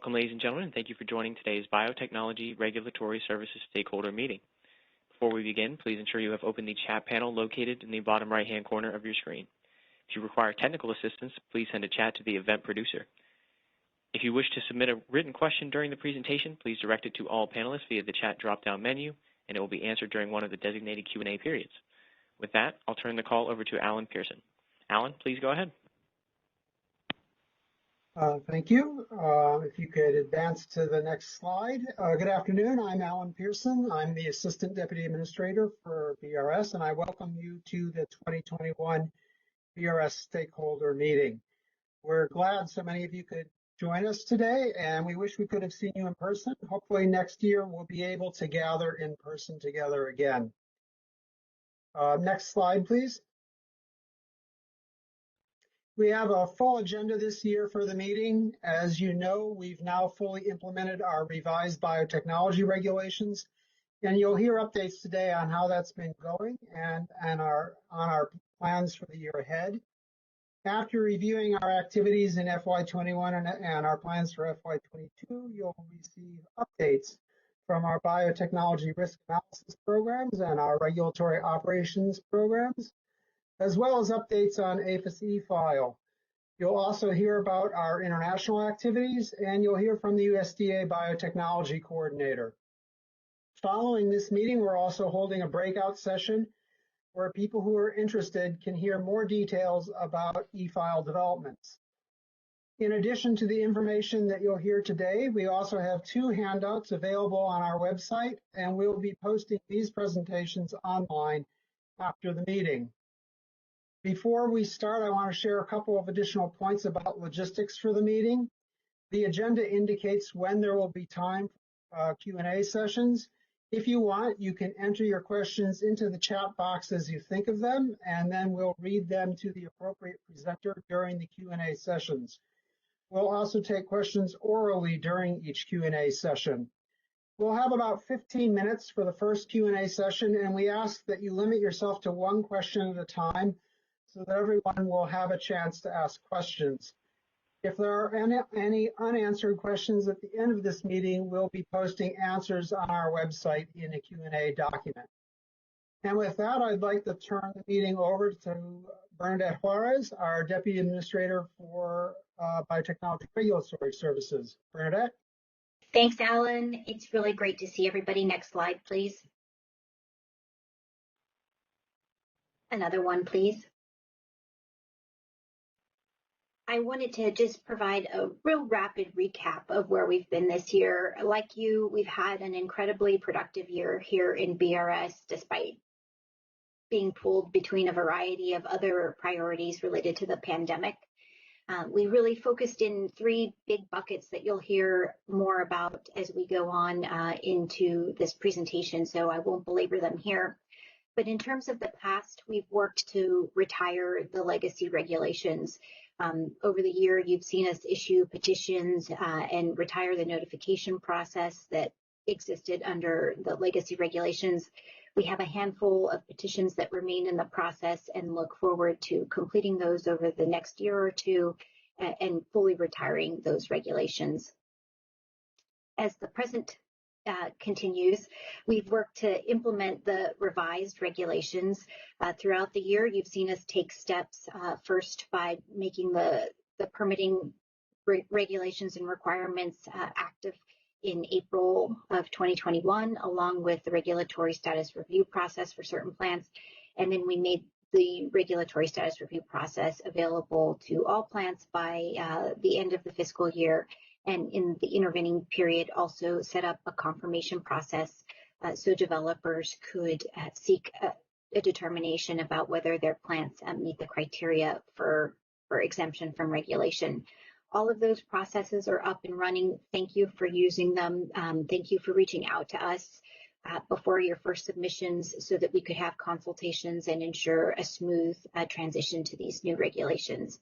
Welcome, ladies and gentlemen, and thank you for joining today's Biotechnology Regulatory Services Stakeholder Meeting. Before we begin, please ensure you have opened the chat panel located in the bottom right-hand corner of your screen. If you require technical assistance, please send a chat to the event producer. If you wish to submit a written question during the presentation, please direct it to all panelists via the chat drop-down menu, and it will be answered during one of the designated Q&A periods. With that, I'll turn the call over to Alan Pearson. Alan, please go ahead. Thank you. If you could advance to the next slide. Good afternoon. I'm Alan Pearson. I'm the Assistant Deputy Administrator for BRS, and I welcome you to the 2021 BRS Stakeholder Meeting. We're glad so many of you could join us today, and we wish we could have seen you in person. Hopefully next year we'll be able to gather in person together again. Next slide, please. We have a full agenda this year for the meeting. As you know, we've now fully implemented our revised biotechnology regulations, and you'll hear updates today on how that's been going and on our plans for the year ahead. After reviewing our activities in FY21 and our plans for FY22, you'll receive updates from our biotechnology risk analysis programs and our regulatory operations programs, as well as updates on APHIS e-file. You'll also hear about our international activities, and you'll hear from the USDA Biotechnology Coordinator. Following this meeting, we're also holding a breakout session where people who are interested can hear more details about e-file developments. In addition to the information that you'll hear today, we also have 2 handouts available on our website, and we'll be posting these presentations online after the meeting. Before we start, I want to share a couple of additional points about logistics for the meeting. The agenda indicates when there will be time for Q&A sessions. If you want, you can enter your questions into the chat box as you think of them, and then we'll read them to the appropriate presenter during the Q&A sessions. We'll also take questions orally during each Q&A session. We'll have about 15 minutes for the first Q&A session, and we ask that you limit yourself to 1 question at a time so that everyone will have a chance to ask questions. If there are any unanswered questions at the end of this meeting, we'll be posting answers on our website in a Q&A document. And with that, I'd like to turn the meeting over to Bernadette Juarez, our Deputy Administrator for Biotechnology Regulatory Services. Bernadette? Thanks, Alan. It's really great to see everybody. Next slide, please. Another one, please. I wanted to just provide a real rapid recap of where we've been this year. Like you, we've had an incredibly productive year here in BRS, despite being pulled between a variety of other priorities related to the pandemic. We really focused in 3 big buckets that you'll hear more about as we go on into this presentation, so I won't belabor them here. But in terms of the past, we've worked to retire the legacy regulations. Over the year, you've seen us issue petitions and retire the notification process that existed under the legacy regulations. We have a handful of petitions that remain in the process and look forward to completing those over the next year or 2 and fully retiring those regulations. As the present continues, we've worked to implement the revised regulations throughout the year. You've seen us take steps first by making the permitting regulations and requirements active in April of 2021, along with the regulatory status review process for certain plants. And then we made the regulatory status review process available to all plants by the end of the fiscal year. And in the intervening period, also set up a confirmation process so developers could seek a determination about whether their plants meet the criteria for exemption from regulation. All of those processes are up and running. Thank you for using them. Thank you for reaching out to us before your first submissions so that we could have consultations and ensure a smooth transition to these new regulations.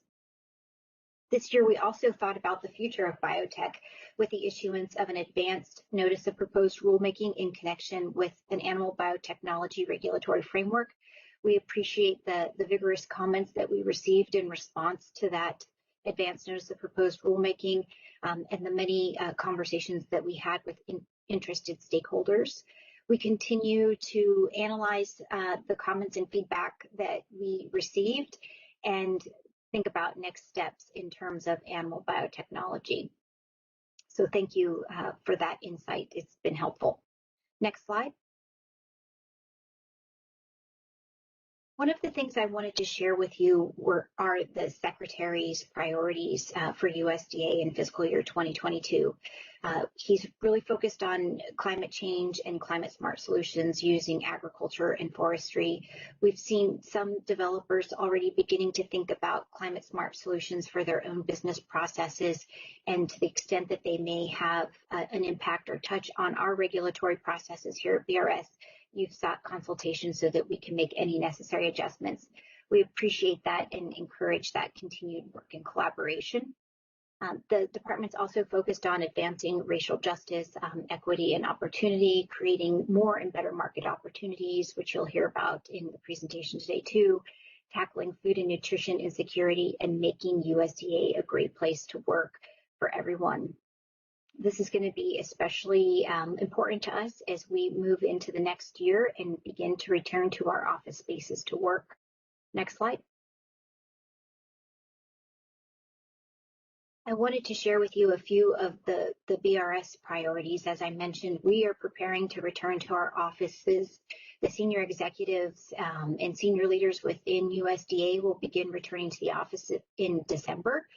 This year, we also thought about the future of biotech with the issuance of an advanced notice of proposed rulemaking in connection with an animal biotechnology regulatory framework. We appreciate the vigorous comments that we received in response to that advance notice of proposed rulemaking, and the many conversations that we had with interested stakeholders. We continue to analyze the comments and feedback that we received and think about next steps in terms of animal biotechnology. So thank you for that insight. It's been helpful. Next slide. One of the things I wanted to share with you are the Secretary's priorities for USDA in fiscal year 2022. He's really focused on climate change and climate smart solutions using agriculture and forestry. We've seen some developers already beginning to think about climate smart solutions for their own business processes, and to the extent that they may have an impact or touch on our regulatory processes here at BRS, you've sought consultation so that we can make any necessary adjustments. We appreciate that and encourage that continued work and collaboration. The department's also focused on advancing racial justice, equity, and opportunity, creating more and better market opportunities, which you'll hear about in the presentation today too, tackling food and nutrition insecurity, and making USDA a great place to work for everyone. This is going to be especially important to us as we move into the next year and begin to return to our office spaces to work. Next slide. I wanted to share with you a few of the BRS priorities. As I mentioned, we are preparing to return to our offices. The senior executives and senior leaders within USDA will begin returning to the office in December.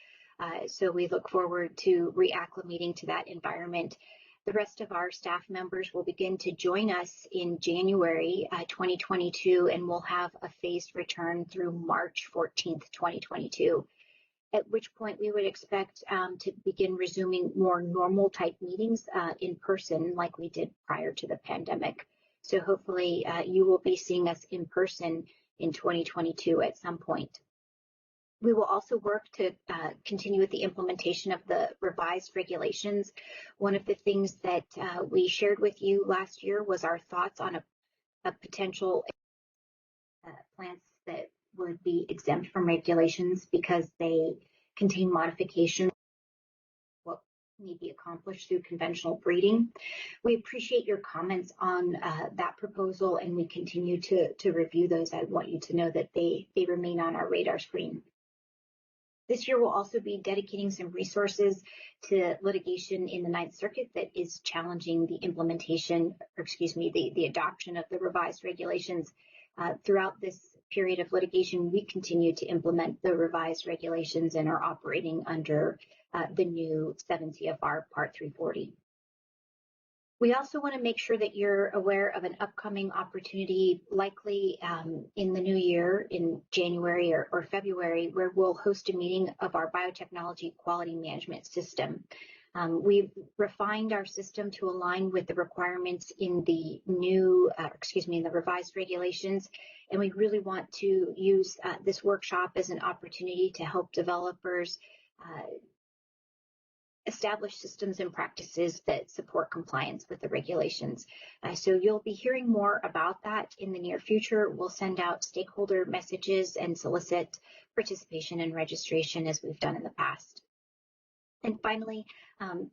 So we look forward to reacclimating to that environment. The rest of our staff members will begin to join us in January 2022, and we'll have a phased return through March 14th, 2022. At which point we would expect to begin resuming more normal type meetings in person like we did prior to the pandemic. So hopefully you will be seeing us in person in 2022 at some point. We will also work to continue with the implementation of the revised regulations. One of the things that we shared with you last year was our thoughts on a potential plants that would be exempt from regulations because they contain modifications what may be accomplished through conventional breeding. We appreciate your comments on that proposal, and we continue to review those. I want you to know that they remain on our radar screen. This year, we'll also be dedicating some resources to litigation in the Ninth Circuit that is challenging the implementation, or excuse me, the adoption of the revised regulations. Throughout this period of litigation, we continue to implement the revised regulations and are operating under the new 7 CFR Part 340. We also want to make sure that you're aware of an upcoming opportunity, likely in the new year, in January or February, where we'll host a meeting of our biotechnology quality management system. We've refined our system to align with the requirements in the new, in the revised regulations, and we really want to use this workshop as an opportunity to help developers establish systems and practices that support compliance with the regulations. So you'll be hearing more about that in the near future. We'll send out stakeholder messages and solicit participation and registration as we've done in the past. And finally,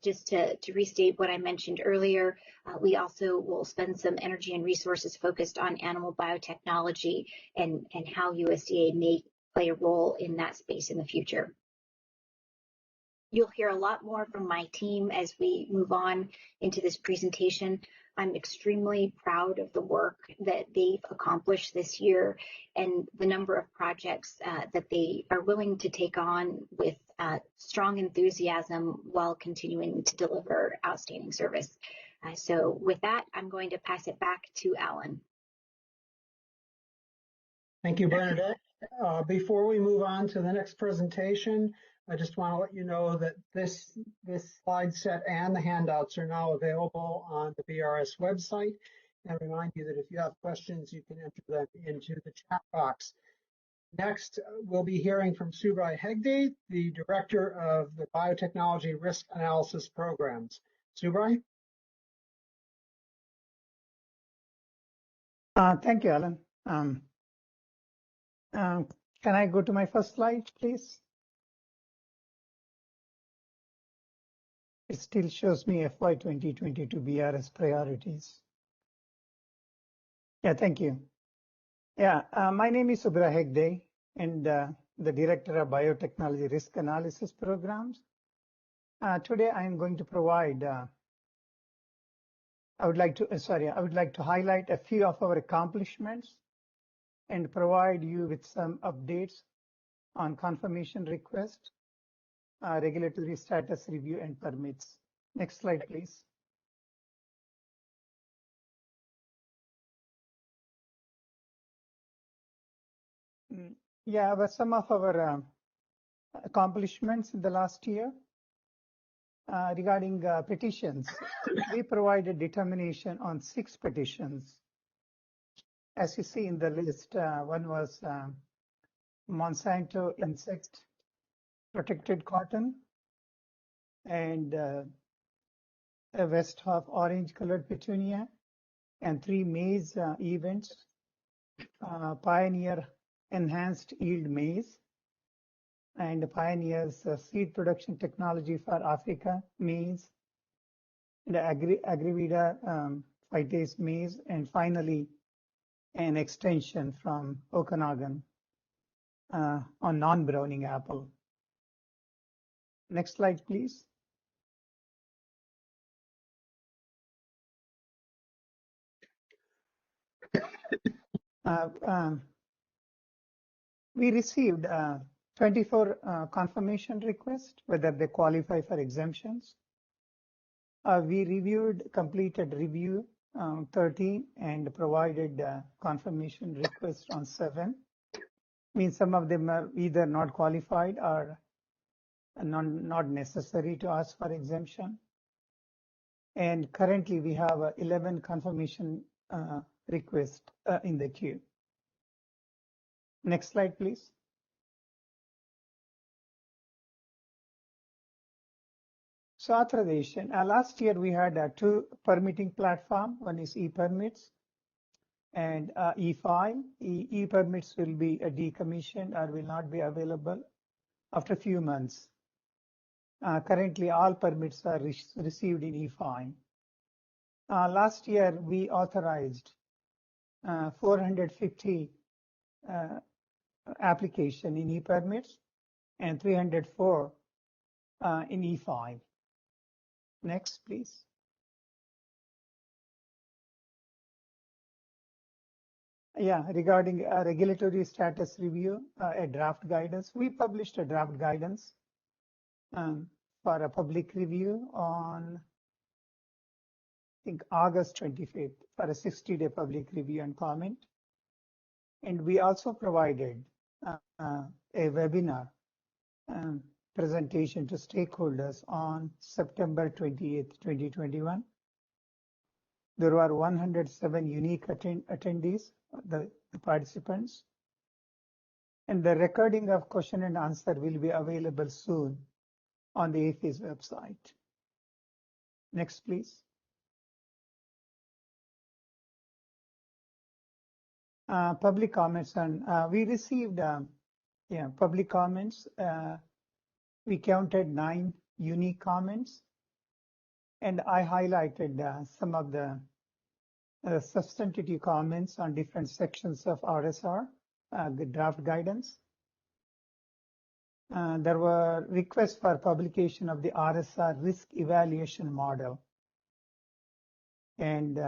just to restate what I mentioned earlier, we also will spend some energy and resources focused on animal biotechnology and how USDA may play a role in that space in the future. You'll hear a lot more from my team as we move on into this presentation. I'm extremely proud of the work that they've accomplished this year and the number of projects that they are willing to take on with strong enthusiasm while continuing to deliver outstanding service. So with that, I'm going to pass it back to Alan. Thank you, Bernadette. Before we move on to the next presentation, I just want to let you know that this slide set and the handouts are now available on the BRS website, and remind you that if you have questions, you can enter them into the chat box. Next, we'll be hearing from Subrai Hegde, the Director of the Biotechnology Risk Analysis Programs. Subrai? Thank you, Alan. Can I go to my first slide, please? It still shows me FY 2022 BRS priorities. Yeah, thank you. Yeah, my name is Subra Hegde, and the Director of Biotechnology Risk Analysis Programs. Today I am going to provide, I would like to highlight a few of our accomplishments and provide you with some updates on confirmation request, regulatory status review, and permits. Next slide, please. Yeah, some of our accomplishments in the last year. Regarding petitions, we provided determination on 6 petitions. As you see in the list, one was Monsanto insect protected cotton, and a West half orange colored petunia, and 3 maize events, Pioneer enhanced yield maize, and Pioneer's seed production technology for Africa maize, and Agrivida phytase maize, and finally an extension from Okanagan on non-browning apple. Next slide, please. We received 24 confirmation requests, whether they qualify for exemptions. We completed review 13 and provided confirmation requests on 7. Means some of them are either not qualified or not necessary to ask for exemption. And currently we have 11 confirmation requests in the queue. Next slide, please. So authorization. Last year we had 2 permitting platform. One is e-permits and e-file. E-permits will be decommissioned or will not be available after a few months. Currently all permits are received in e-file. Last year we authorized 450 application in e-permits and 304 in e-file. Next, please. Yeah, regarding regulatory status review, a draft guidance. We published a draft guidance for a public review on, I think, August 25th for a 60-day public review and comment. And we also provided a webinar presentation to stakeholders on September 28th, 2021. There were 107 unique attendees, the participants. And the recording of question and answer will be available soon on the APHIS website. Next, please. Public comments, and we received public comments. We counted 9 unique comments, and I highlighted some of the substantive comments on different sections of RSR, the draft guidance. There were requests for publication of the RSR risk evaluation model, and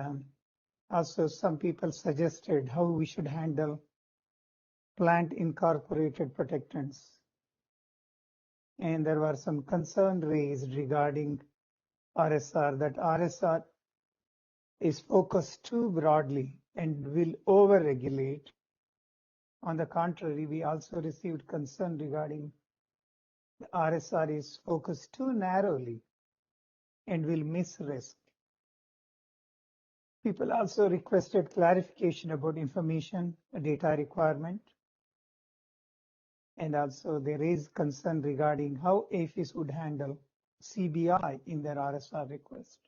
also some people suggested how we should handle plant incorporated protectants. And there were some concerns raised regarding RSR, that RSR is focused too broadly and will over-regulate. On the contrary, we also received concern regarding the RSR is focused too narrowly and will miss risk. People also requested clarification about information data requirement. And also they raised concern regarding how APHIS would handle CBI in their RSR request.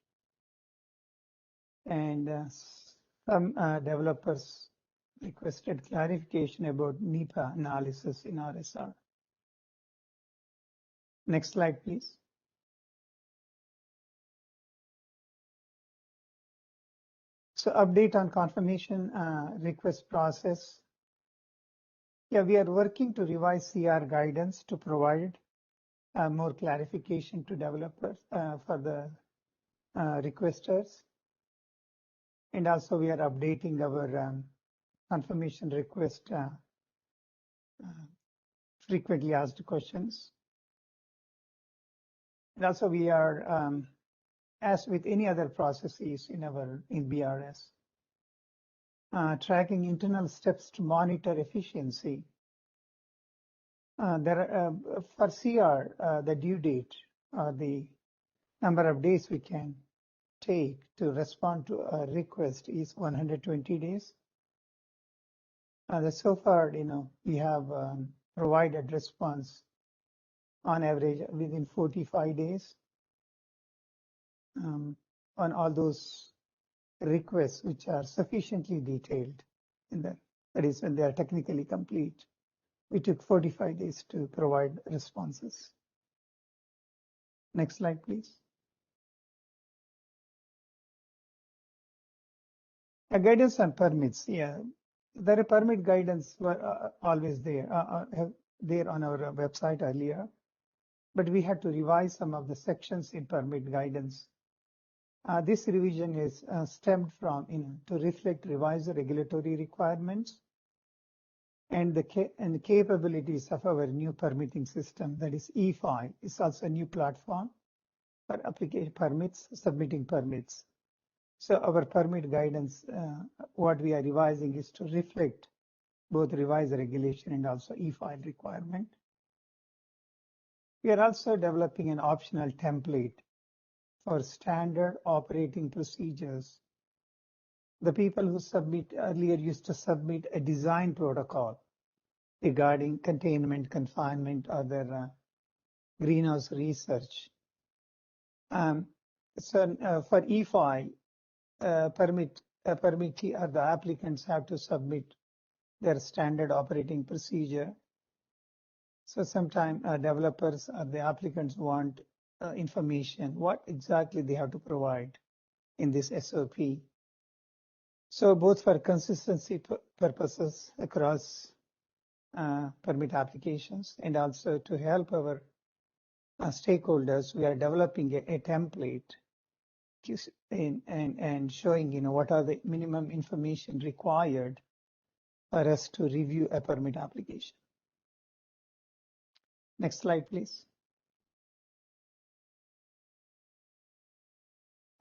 And some developers requested clarification about NEPA analysis in RSR. Next slide, please. So update on confirmation request process. Yeah, we are working to revise CR guidance to provide more clarification to developers for the requesters. And also we are updating our confirmation request frequently asked questions. And also we are, as with any other processes in BRS, tracking internal steps to monitor efficiency. For CR, the due date or the number of days we can take to respond to a request is 120 days. So far, we have provided response on average within 45 days on all those requests which are sufficiently detailed that is when they are technically complete. We took 45 days to provide responses. Next slide, please. Guidance on permits. Yeah, there are permit guidance were always there on our website earlier, but we had to revise some of the sections in permit guidance. This revision is stemmed from to reflect revised regulatory requirements and the capabilities of our new permitting system, that is E5. It's also a new platform for application permits, submitting permits. So our permit guidance, what we are revising is to reflect both revised regulation and also E5 requirement. We are also developing an optional template for standard operating procedures. The people who submit earlier used to submit a design protocol regarding containment, confinement, or their greenhouse research. For E5, permittee or the applicants have to submit their standard operating procedure. So sometimes developers or the applicants want information, what exactly they have to provide in this SOP. So both for consistency purposes across permit applications and also to help our stakeholders, we are developing a template and showing what are the minimum information required for us to review a permit application. Next slide, please.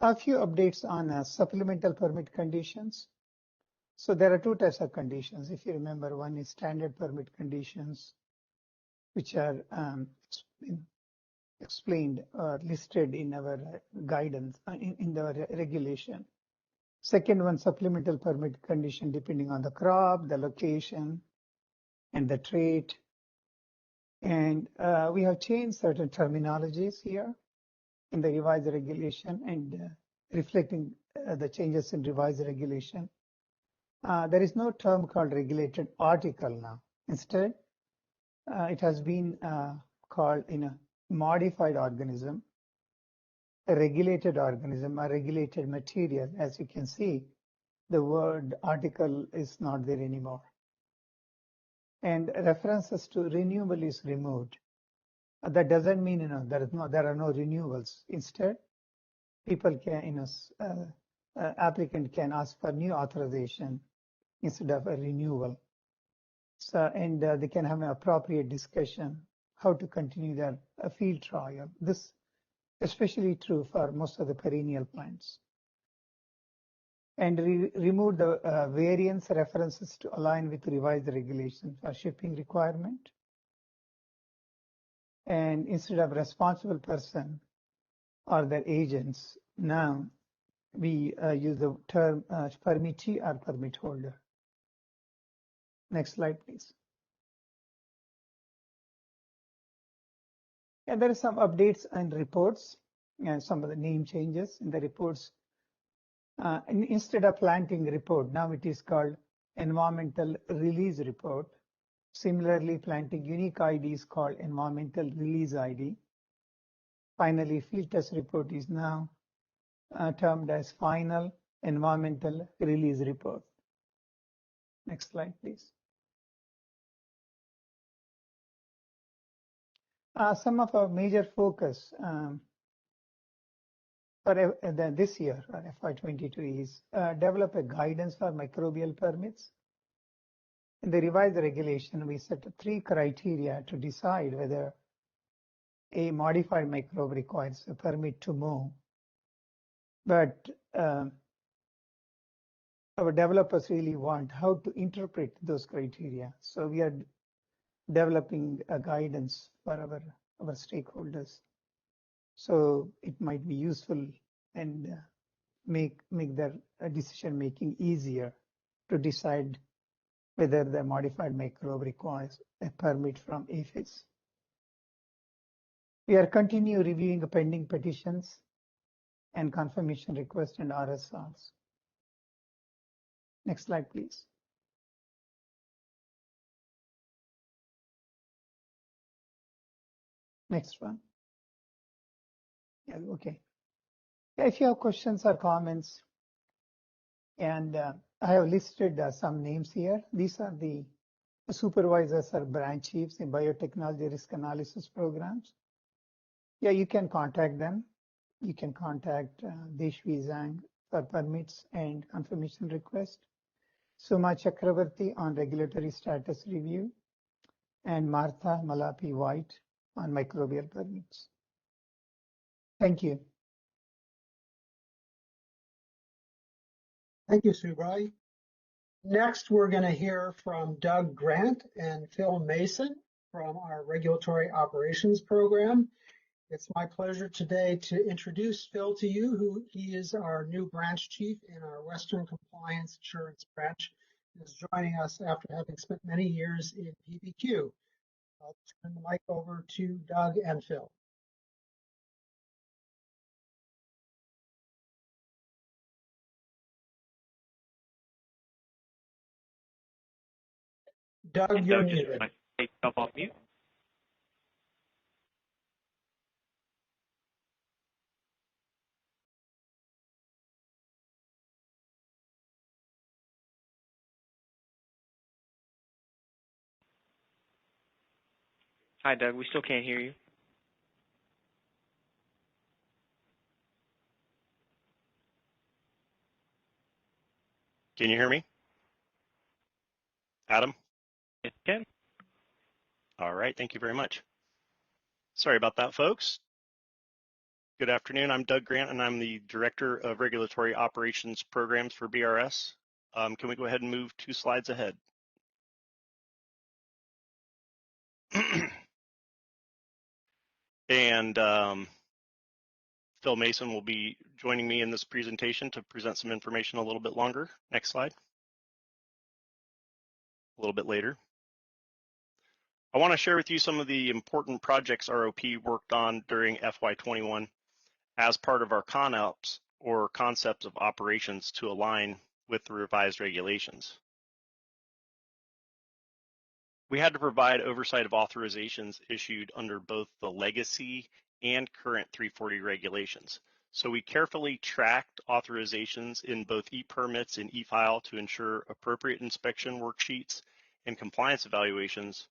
A few updates on supplemental permit conditions. So there are two types of conditions. If you remember, one is standard permit conditions, which are explained or listed in our guidance in the regulation. Second one, supplemental permit condition depending on the crop, the location, and the trait. And we have changed certain terminologies here in the revised regulation and reflecting the changes in revised regulation. There is no term called regulated article now. Instead, it has been called a modified organism, a regulated organism, a regulated material. As you can see, the word article is not there anymore. And references to renewable is removed. That doesn't mean there are no renewals. Instead, people can, applicant can ask for new authorization instead of a renewal. So, and they can have an appropriate discussion how to continue their field trial. This especially true for most of the perennial plants. And remove the variance references to align with revised regulation for shipping requirement. And instead of responsible person or their agents, now we use the term permittee or permit holder. Next slide, please. And there are some updates and reports and some of the name changes in the reports. Instead of planting report, now it is called environmental release report. Similarly, planting unique ID is called environmental release ID. Finally, field test report is now termed as final environmental release report. Next slide, please. Some of our major focus for this year, FY22, is develop a guidance for microbial permits. In the revised regulation, we set 3 criteria to decide whether a modified microbe requires a permit to move. But our developers really want how to interpret those criteria. So we are developing a guidance for our stakeholders. So it might be useful and make their decision making easier to decide whether the modified microbe requires a permit from APHIS. We are continue reviewing pending petitions and confirmation requests and RSRs. Next slide, please. Next one. Yeah, okay. If you have questions or comments, and I have listed some names here. These are the supervisors or branch chiefs in biotechnology risk analysis programs. Yeah, you can contact them. You can contact Deshvi Zhang for permits and confirmation request, Suma Chakravarti on regulatory status review, and Martha Malapi White on microbial permits. Thank you. Thank you, Subrai. Next, we're going to hear from Doug Grant and Phil Mason from our Regulatory Operations Program. It's my pleasure today to introduce Phil to you, he is our new branch chief in our Western Compliance Assurance branch. He is joining us after having spent many years in PBQ. I'll turn the mic over to Doug and Phil. Doug, you're muted. Take yourself off mute. Hi, Doug. We still can't hear you. Can you hear me? Adam? Yes, you can. All right, thank you very much. Sorry about that, folks. Good afternoon, I'm Doug Grant, and I'm the Director of Regulatory Operations Programs for BRS. Can we go ahead and move 2 slides ahead? And Phil Mason will be joining me in this presentation to present some information a little bit longer. Next slide. A little bit later. I want to share with you some of the important projects ROP worked on during FY21 as part of our CONOPS, or concepts of operations, to align with the revised regulations. We had to provide oversight of authorizations issued under both the legacy and current 340 regulations. So we carefully tracked authorizations in both e-permits and e-file to ensure appropriate inspection worksheets and compliance evaluations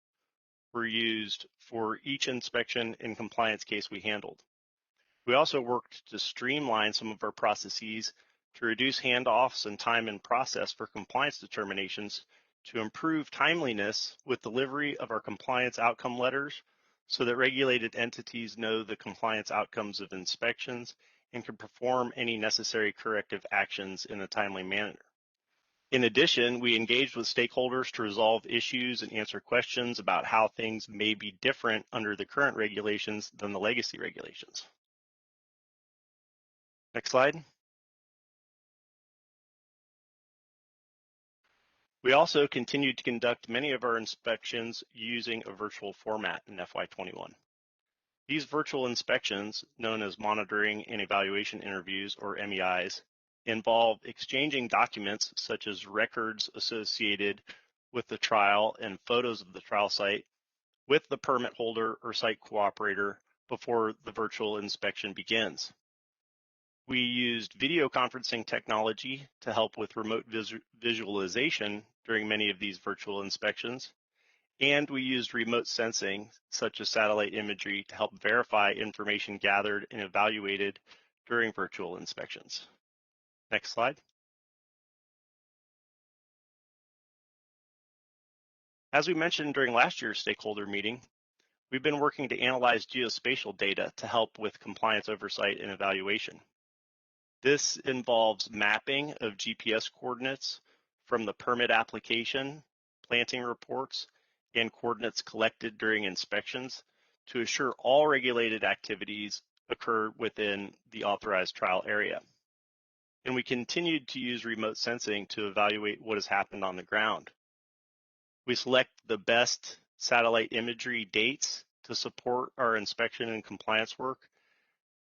were used for each inspection and compliance case we handled. We also worked to streamline some of our processes to reduce handoffs and time in process for compliance determinations to improve timeliness with delivery of our compliance outcome letters so that regulated entities know the compliance outcomes of inspections and can perform any necessary corrective actions in a timely manner. In addition, we engaged with stakeholders to resolve issues and answer questions about how things may be different under the current regulations than the legacy regulations. Next slide. We also continued to conduct many of our inspections using a virtual format in FY21. These virtual inspections, known as monitoring and evaluation interviews, or MEIs, involve exchanging documents such as records associated with the trial and photos of the trial site with the permit holder or site cooperator before the virtual inspection begins. We used video conferencing technology to help with remote visualization during many of these virtual inspections. And we used remote sensing, such as satellite imagery, to help verify information gathered and evaluated during virtual inspections. Next slide. As we mentioned during last year's stakeholder meeting, we've been working to analyze geospatial data to help with compliance oversight and evaluation. This involves mapping of GPS coordinates from the permit application, planting reports, and coordinates collected during inspections to assure all regulated activities occur within the authorized trial area. And we continued to use remote sensing to evaluate what has happened on the ground. We select the best satellite imagery dates to support our inspection and compliance work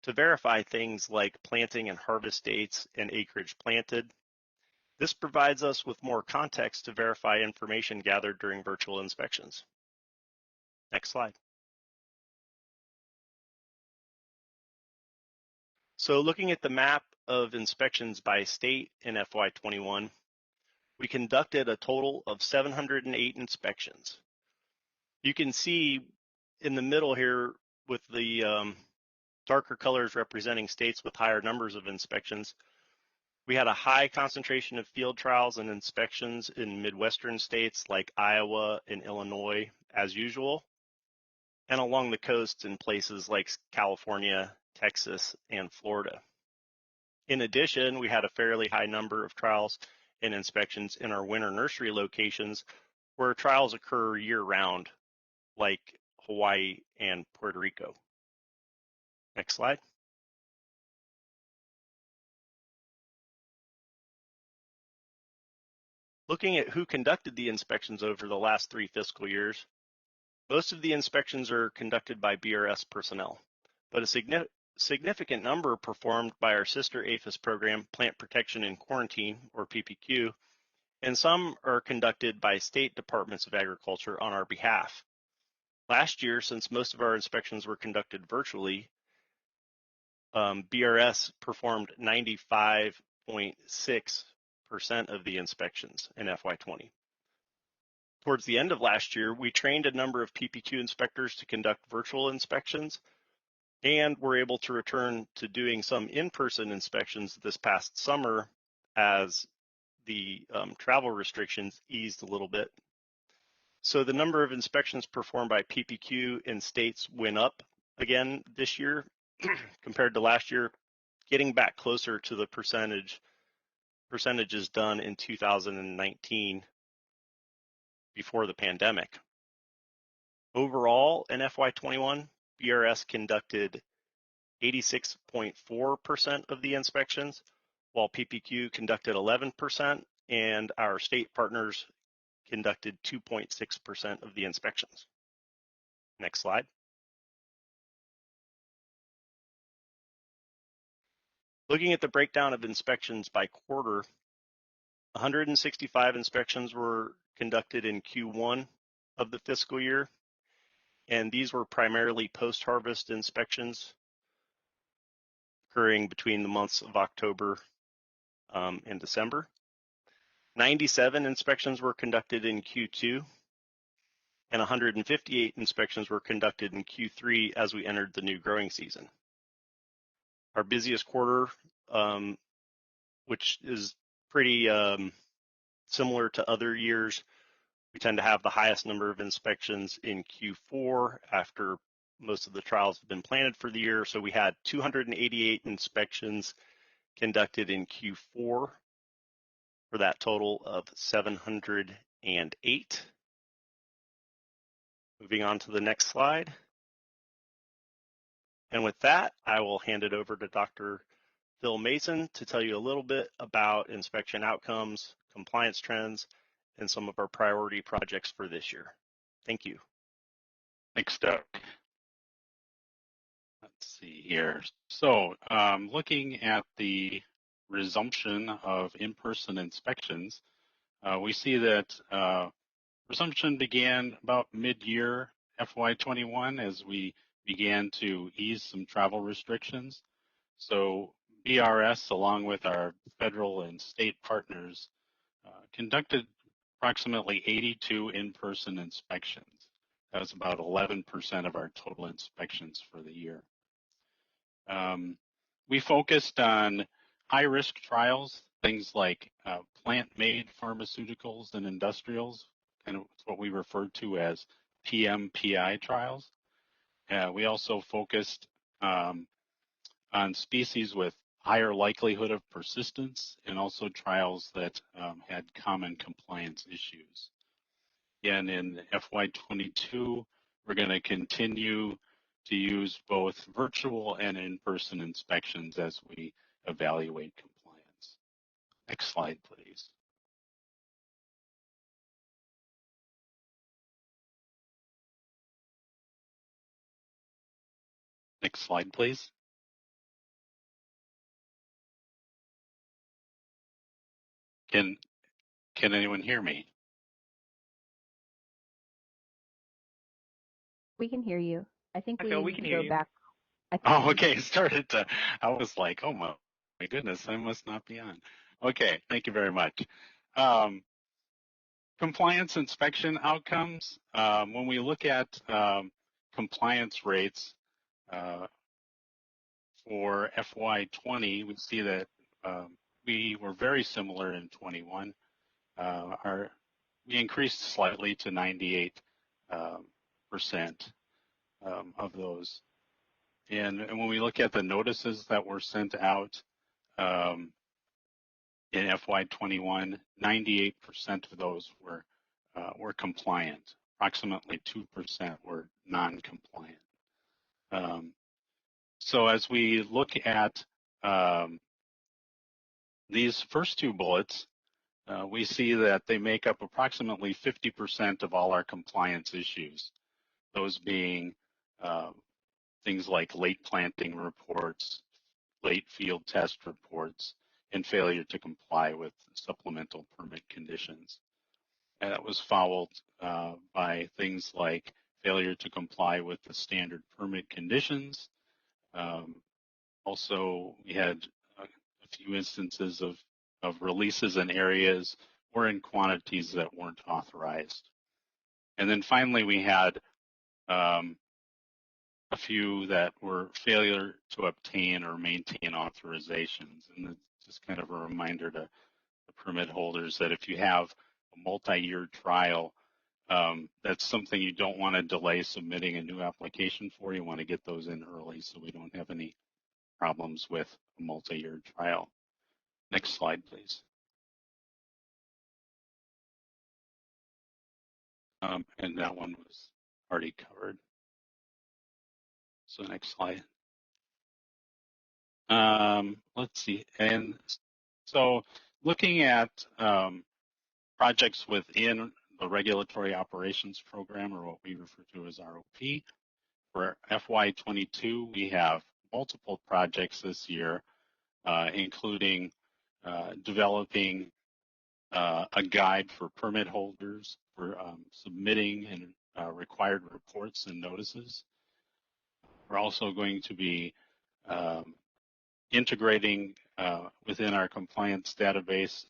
to verify things like planting and harvest dates and acreage planted. This provides us with more context to verify information gathered during virtual inspections. Next slide. So looking at the map of inspections by state in FY21, we conducted a total of 708 inspections. You can see in the middle here with the darker colors representing states with higher numbers of inspections, we had a high concentration of field trials and inspections in Midwestern states like Iowa and Illinois as usual, and along the coast in places like California, Texas, and Florida. In addition, we had a fairly high number of trials and inspections in our winter nursery locations where trials occur year-round, like Hawaii and Puerto Rico. Next slide. Looking at who conducted the inspections over the last 3 fiscal years, most of the inspections are conducted by BRS personnel, but a significant number are performed by our sister APHIS program, Plant Protection and Quarantine, or PPQ, and some are conducted by state departments of agriculture on our behalf. Last year, since most of our inspections were conducted virtually, BRS performed 95.6% of the inspections in FY20. Towards the end of last year, we trained a number of PPQ inspectors to conduct virtual inspections, and were able to return to doing some in-person inspections this past summer as the travel restrictions eased a little bit. So the number of inspections performed by PPQ in states went up again this year compared to last year, getting back closer to the percentages done in 2019 before the pandemic. Overall, in FY21, BRS conducted 86.4% of the inspections, while PPQ conducted 11%, and our state partners conducted 2.6% of the inspections. Next slide. Looking at the breakdown of inspections by quarter, 165 inspections were conducted in Q1 of the fiscal year, and these were primarily post-harvest inspections occurring between the months of October and December. 97 inspections were conducted in Q2, and 158 inspections were conducted in Q3 as we entered the new growing season. Our busiest quarter, which is pretty similar to other years, we tend to have the highest number of inspections in Q4 after most of the trials have been planted for the year. So we had 288 inspections conducted in Q4 for that total of 708. Moving on to the next slide. And with that, I will hand it over to Dr. Phil Mason to tell you a little bit about inspection outcomes, compliance trends, and some of our priority projects for this year. Thank you. Thanks, Doug. Let's see here. So looking at the resumption of in-person inspections, we see that resumption began about mid-year FY21 as we began to ease some travel restrictions. So BRS, along with our federal and state partners, conducted approximately 82 in-person inspections. That was about 11% of our total inspections for the year. We focused on high-risk trials, things like plant-made pharmaceuticals and industrials, and what we refer to as PMPI trials. We also focused on species with higher likelihood of persistence, and also trials that had common compliance issues. Again, in FY22, we're going to continue to use both virtual and in-person inspections as we evaluate compliance. Next slide, please. Next slide, please. Can anyone hear me? We can hear you. I think we we need can to hear go you. back. Oh, okay. It started to, I was like, oh my goodness, I must not be on. Okay, thank you very much. Compliance inspection outcomes. When we look at compliance rates for FY20, we see that we were very similar in 21. We increased slightly to 98% of those. And when we look at the notices that were sent out in FY21, 98% of those were compliant. Approximately 2% were non-compliant. So as we look at these first two bullets, we see that they make up approximately 50% of all our compliance issues, those being things like late planting reports, late field test reports, and failure to comply with supplemental permit conditions. And that was followed by things like failure to comply with the standard permit conditions. Also, we had a few instances of releases in areas or in quantities that weren't authorized. And then finally, we had a few that were failure to obtain or maintain authorizations. And it's just kind of a reminder to the permit holders that if you have a multi-year trial, that's something you don't want to delay submitting a new application for. You want to get those in early so we don't have any problems with a multi-year trial. Next slide, please. And that one was already covered. So next slide. Let's see. And so looking at projects within the Regulatory Operations Program, or what we refer to as ROP, for FY22, we have multiple projects this year, including developing a guide for permit holders for submitting and required reports and notices. We're also going to be integrating within our compliance database,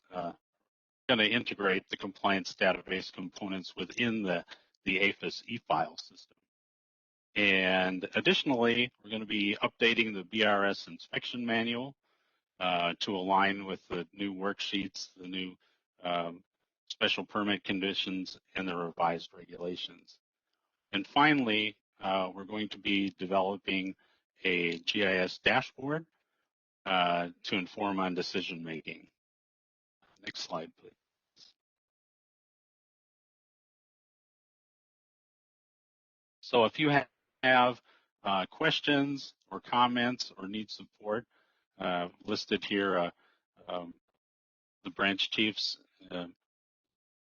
going to integrate the compliance database components within the APHIS e-file system. And additionally, we're going to be updating the BRS inspection manual to align with the new worksheets, the new special permit conditions, and the revised regulations. And finally, we're going to be developing a GIS dashboard to inform on decision making. Next slide, please. So if you have questions or comments or need support, listed here, the branch chiefs,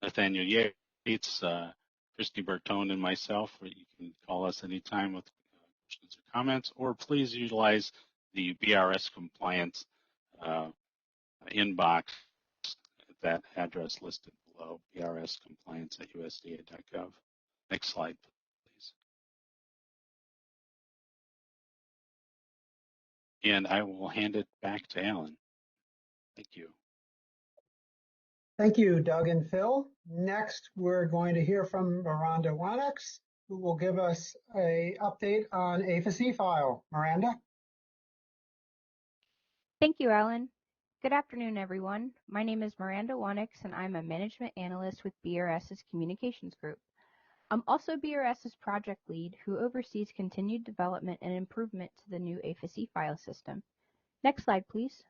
Nathaniel Yates, Christy Bertone, and myself. You can call us anytime with questions or comments, or please utilize the BRS compliance inbox at that address listed below, brscompliance@usda.gov. Next slide, please. And I will hand it back to Alan. Thank you. Thank you, Doug and Phil. Next, we're going to hear from Miranda Wanex, who will give us an update on APHIS e-file. Miranda? Thank you, Alan. Good afternoon, everyone. My name is Miranda Wanex, and I'm a management analyst with BRS's Communications Group. I'm also BRS's project lead who oversees continued development and improvement to the new APHIS e-file system. Next slide, please.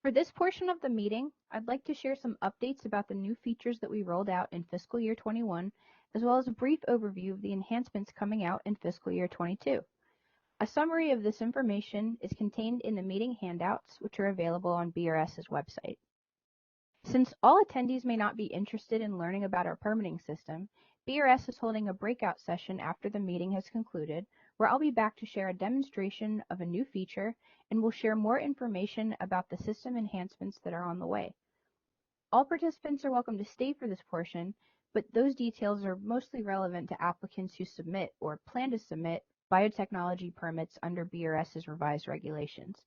For this portion of the meeting, I'd like to share some updates about the new features that we rolled out in fiscal year 21, as well as a brief overview of the enhancements coming out in fiscal year 22. A summary of this information is contained in the meeting handouts, which are available on BRS's website. Since all attendees may not be interested in learning about our permitting system, BRS is holding a breakout session after the meeting has concluded, where I'll be back to share a demonstration of a new feature and will share more information about the system enhancements that are on the way. All participants are welcome to stay for this portion, but those details are mostly relevant to applicants who submit or plan to submit biotechnology permits under BRS's revised regulations.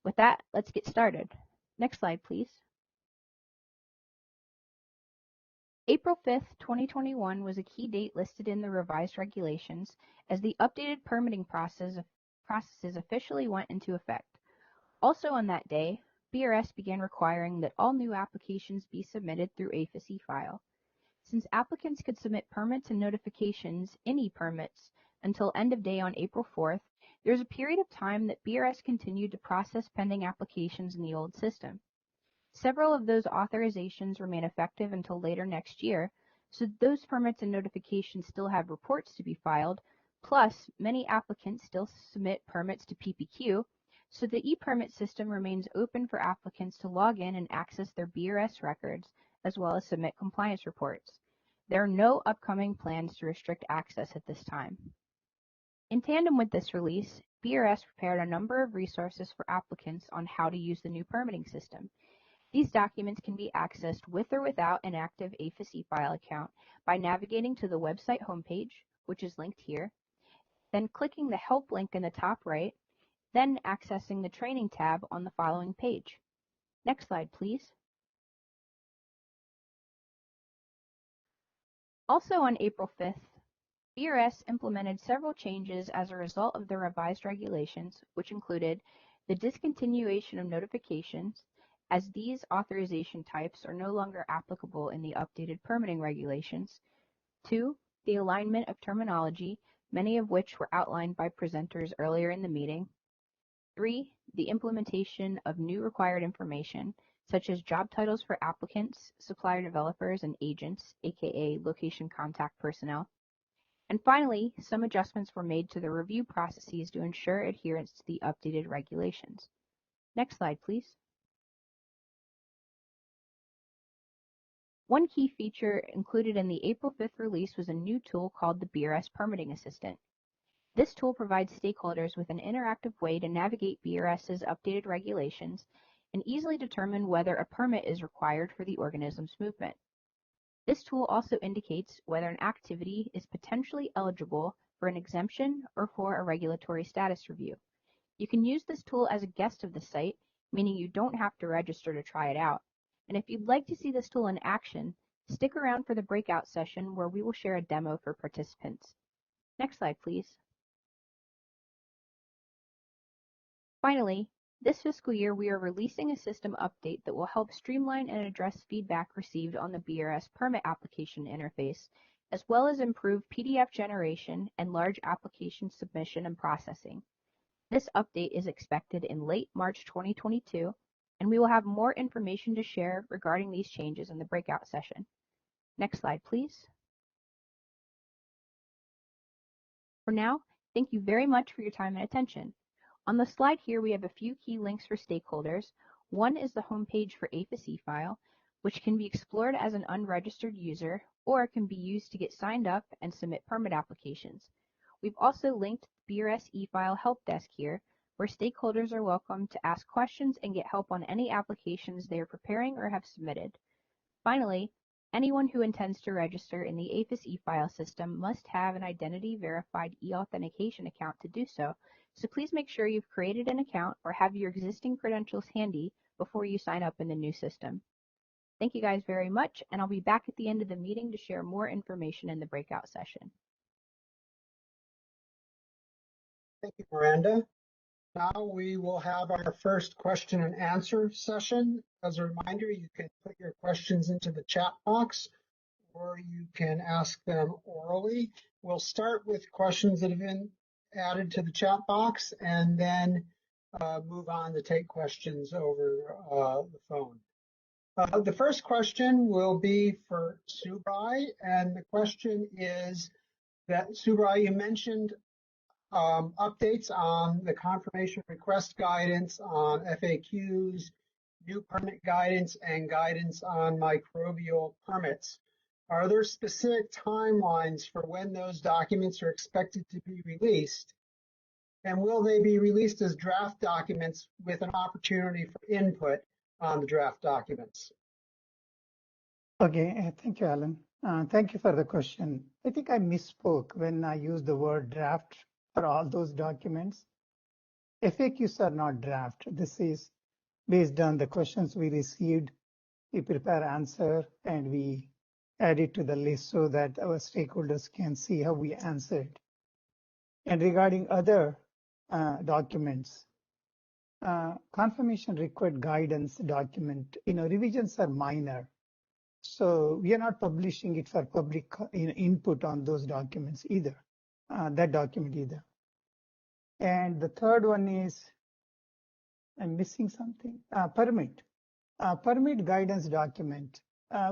With that, let's get started. Next slide, please. April 5th, 2021 was a key date listed in the revised regulations as the updated permitting processes officially went into effect. Also on that day, BRS began requiring that all new applications be submitted through APHIS e-file. Since applicants could submit permits and notifications in e-permits until end of day on April 4th, there was a period of time that BRS continued to process pending applications in the old system. Several of those authorizations remain effective until later next year, so those permits and notifications still have reports to be filed, plus many applicants still submit permits to PPQ, so the e-permit system remains open for applicants to log in and access their BRS records, as well as submit compliance reports. There are no upcoming plans to restrict access at this time. In tandem with this release, BRS prepared a number of resources for applicants on how to use the new permitting system. These documents can be accessed with or without an active APHIS e-file account by navigating to the website homepage, which is linked here, then clicking the Help link in the top right, then accessing the Training tab on the following page. Next slide, please. Also on April 5th, BRS implemented several changes as a result of the revised regulations, which included the discontinuation of notifications, as these authorization types are no longer applicable in the updated permitting regulations. 2, the alignment of terminology, many of which were outlined by presenters earlier in the meeting. 3, the implementation of new required information, such as job titles for applicants, supplier developers, and agents, aka location contact personnel. And finally, some adjustments were made to the review processes to ensure adherence to the updated regulations. Next slide, please. One key feature included in the April 5th release was a new tool called the BRS Permitting Assistant. This tool provides stakeholders with an interactive way to navigate BRS's updated regulations and easily determine whether a permit is required for the organism's movement. This tool also indicates whether an activity is potentially eligible for an exemption or for a regulatory status review. You can use this tool as a guest of the site, meaning you don't have to register to try it out. And if you'd like to see this tool in action, stick around for the breakout session where we will share a demo for participants. Next slide, please. Finally, this fiscal year we are releasing a system update that will help streamline and address feedback received on the BRS permit application interface, as well as improve PDF generation and large application submission and processing. This update is expected in late March 2022, and we will have more information to share regarding these changes in the breakout session. Next slide, please. For now, thank you very much for your time and attention. On the slide here, we have a few key links for stakeholders. One is the homepage for APHIS e-file, which can be explored as an unregistered user, or can be used to get signed up and submit permit applications. We've also linked the BRS e-file help desk here, where stakeholders are welcome to ask questions and get help on any applications they are preparing or have submitted. Finally, Anyone who intends to register in the APHIS e-file system must have an identity-verified e-authentication account to do so, so please make sure you've created an account or have your existing credentials handy before you sign up in the new system. Thank you guys very much, and I'll be back at the end of the meeting to share more information in the breakout session. Thank you, Miranda. Now we will have our first question and answer session. As a reminder, you can put your questions into the chat box or you can ask them orally. We'll start with questions that have been added to the chat box and then move on to take questions over the phone. The first question will be for Subrai, and the question is that, Subrai, you mentioned updates on the confirmation request guidance, on FAQs, new permit guidance, and guidance on microbial permits. Are there specific timelines for when those documents are expected to be released? And will they be released as draft documents with an opportunity for input on the draft documents? Okay, thank you, Alan. Thank you for the question. I think I misspoke when I used the word draft for all those documents. FAQs are not draft. This is based on the questions we received. We prepare answer and we add it to the list so that our stakeholders can see how we answered. And regarding other documents, confirmation required guidance document, revisions are minor. So we are not publishing it for public input on those documents either, that document either. And the third one is, I'm missing something, permit. Permit guidance document. I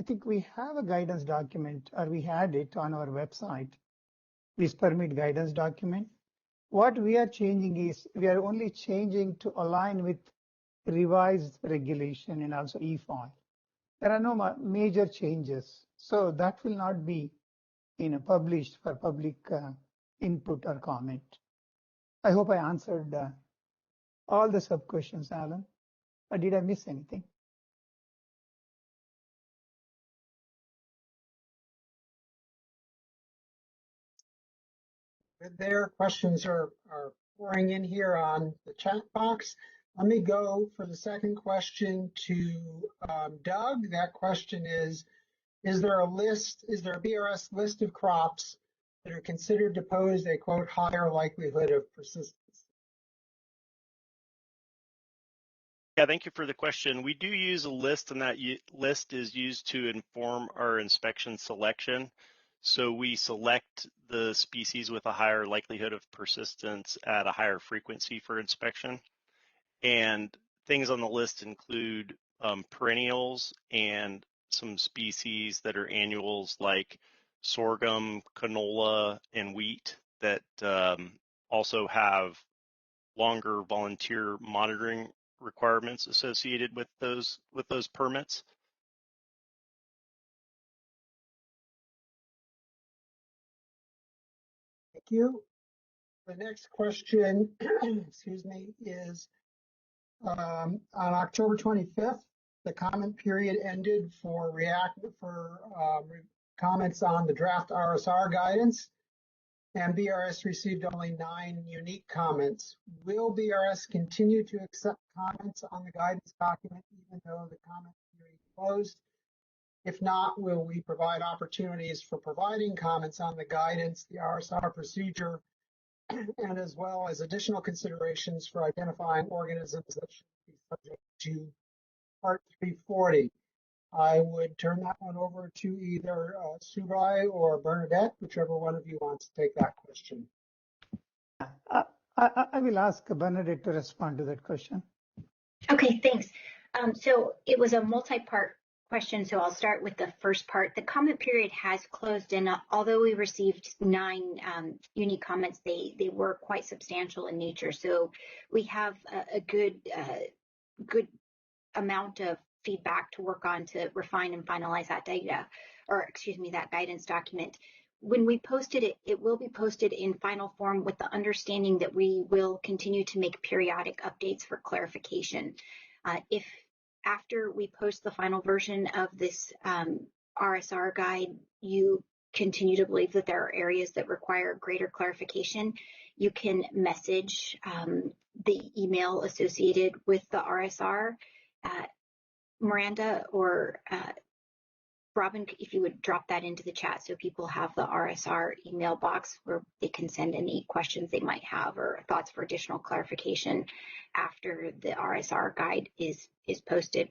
think we have a guidance document, or we had it on our website, this permit guidance document. What we are changing is we are only changing to align with revised regulation and also e-file. There are no major changes, so that will not be published for public input or comment. I hope I answered all the sub questions, Alan. Or did I miss anything? Their questions are pouring in here on the chat box. Let me go for the second question to Doug. That question is there a BRS list of crops that are considered to pose a, quote, higher likelihood of persistence? Yeah, thank you for the question. We do use a list, and that list is used to inform our inspection selection. So we select the species with a higher likelihood of persistence at a higher frequency for inspection. And things on the list include perennials and some species that are annuals like sorghum, canola, and wheat that also have longer volunteer monitoring requirements associated with those permits. Thank you. The next question, excuse me, is on October 25th, the comment period ended for comments on the draft RSR guidance, and BRS received only 9 unique comments. Will BRS continue to accept comments on the guidance document even though the comment period closed? If not, will we provide opportunities for providing comments on the guidance, the RSR procedure, and as well as additional considerations for identifying organisms that should be subject to Part 340? I would turn that one over to either Subrai or Bernadette, whichever one of you wants to take that question. I will ask Bernadette to respond to that question. Okay, thanks. So it was a multi-part question, so I'll start with the first part. The comment period has closed, and although we received 9 unique comments, they were quite substantial in nature. So we have a good amount of feedback to work on to refine and finalize that data, or excuse me, that guidance document. When we posted it, it will be posted in final form with the understanding that we will continue to make periodic updates for clarification. If after we post the final version of this RSR guide, you continue to believe that there are areas that require greater clarification, you can message the email associated with the RSR. Miranda or Robin, if you would drop that into the chat so people have the RSR email box where they can send any questions they might have or thoughts for additional clarification after the RSR guide is posted.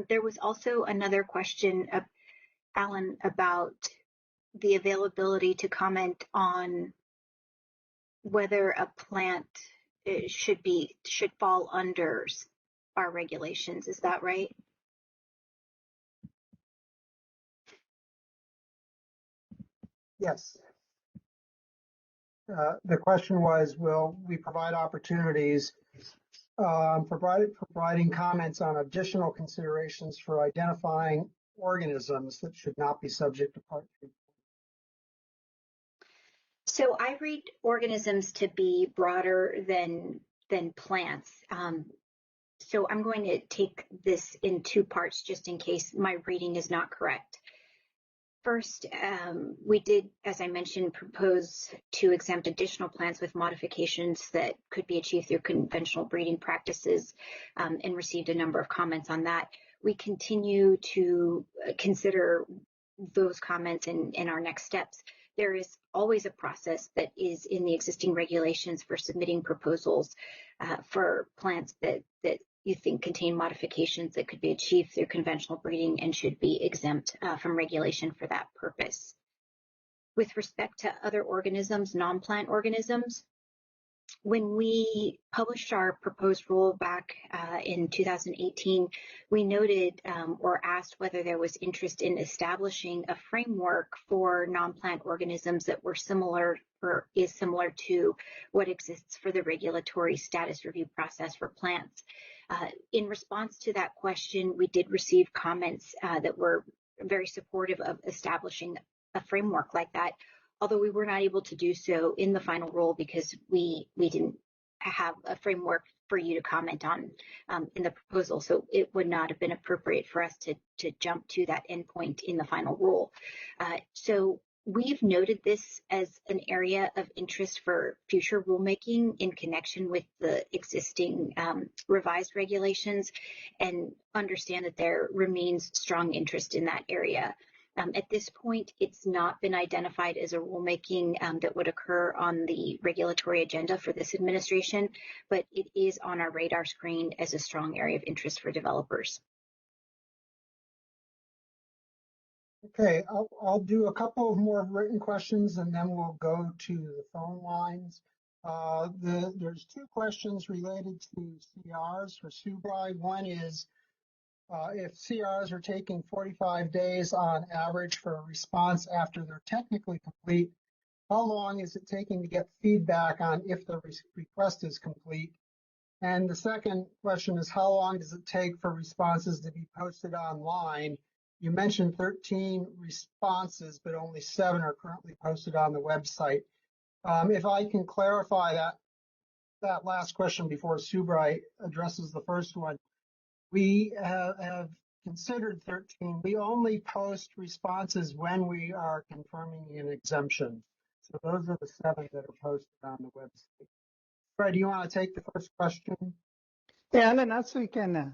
There was also another question, Alan, about the availability to comment on whether a plant should fall under our regulations. Is that right? Yes. The question was, will we provide opportunities providing comments on additional considerations for identifying organisms that should not be subject to Part 3? So I read organisms to be broader than plants. So I'm going to take this in two parts just in case my reading is not correct. First, we did, as I mentioned, propose to exempt additional plants with modifications that could be achieved through conventional breeding practices and received a number of comments on that. We continue to consider those comments in our next steps. There is always a process that is in the existing regulations for submitting proposals for plants that you think contain modifications that could be achieved through conventional breeding and should be exempt from regulation for that purpose. With respect to other organisms, non-plant organisms, when we published our proposed rule back in 2018, we noted or asked whether there was interest in establishing a framework for non-plant organisms that were similar or is similar to what exists for the regulatory status review process for plants. In response to that question, we did receive comments that were very supportive of establishing a framework like that, although we were not able to do so in the final rule because we didn't have a framework for you to comment on in the proposal. So it would not have been appropriate for us to jump to that endpoint in the final rule. So we've noted this as an area of interest for future rulemaking in connection with the existing revised regulations and understand that there remains strong interest in that area. At this point, it's not been identified as a rulemaking that would occur on the regulatory agenda for this administration, but it is on our radar screen as a strong area of interest for developers. Okay, I'll do a couple of more written questions and then we'll go to the phone lines. There's two questions related to CRs for Subrai. One is, if CRs are taking 45 days on average for a response after they're technically complete, how long is it taking to get feedback on if the request is complete? And the second question is, how long does it take for responses to be posted online? You mentioned 13 responses, but only 7 are currently posted on the website. If I can clarify that last question before Subrai addresses the first one. We have considered 13. We only post responses when we are confirming an exemption. So those are the 7 that are posted on the website. Fred, do you want to take the first question? Yeah, Alan, also you can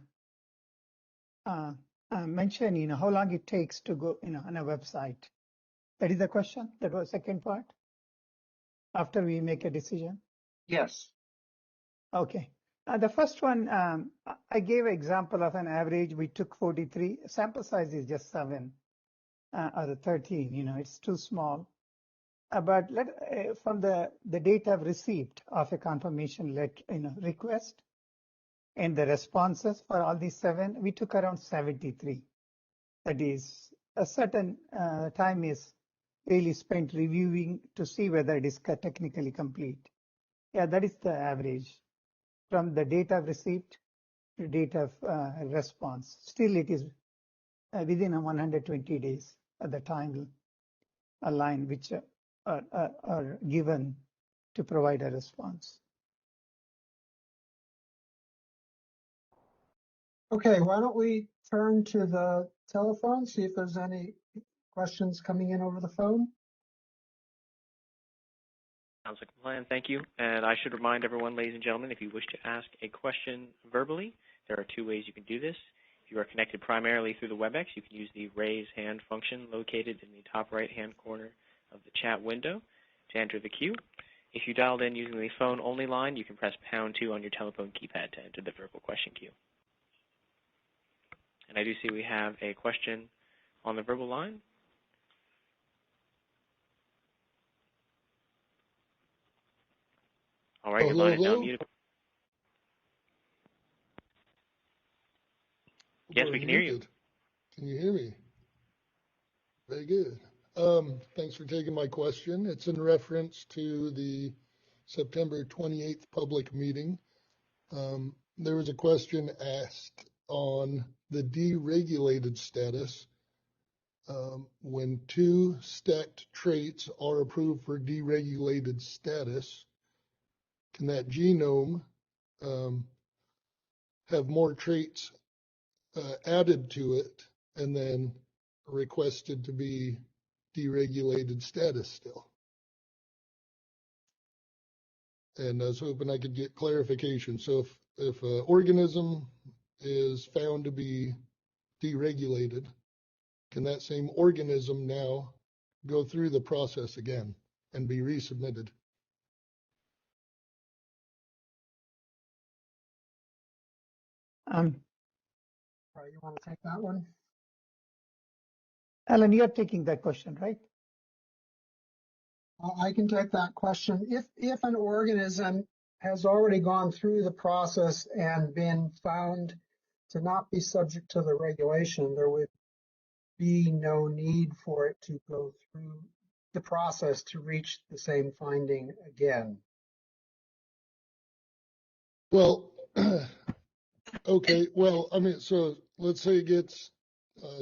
mention, how long it takes to go, on a website. That is the question. That was the second part. After we make a decision. Yes. Okay. The first one, I gave an example of an average. We took 43. Sample size is just 7 or 13. It's too small. But from the data received of a confirmation request and the responses for all these 7, we took around 73. That is, a certain time is really spent reviewing to see whether it is technically complete. Yeah, that is the average. From the data received to data response. Still, it is within 120 days at the time line which are given to provide a response. Okay, why don't we turn to the telephone, see if there's any questions coming in over the phone? Sounds like a plan. Thank you. And I should remind everyone, ladies and gentlemen, if you wish to ask a question verbally, there are two ways you can do this. If you are connected primarily through the WebEx, you can use the raise hand function located in the top right-hand corner of the chat window to enter the queue. If you dialed in using the phone-only line, you can press #2 on your telephone keypad to enter the verbal question queue. And I do see we have a question on the verbal line. All right, your line is now muted. Yes, we can hear you. Can you hear me? Very good. Thanks for taking my question. It's in reference to the September 28th public meeting. There was a question asked on the deregulated status. When two stacked traits are approved for deregulated status, can that genome have more traits added to it and then requested to be deregulated status still? And I was hoping I could get clarification. So if an organism is found to be deregulated, can that same organism now go through the process again and be resubmitted? You want to take that one? Alan, you're taking that question, right? I can take that question. If an organism has already gone through the process and been found to not be subject to the regulation, there would be no need for it to go through the process to reach the same finding again. Well, okay. Well, I mean, so let's say it gets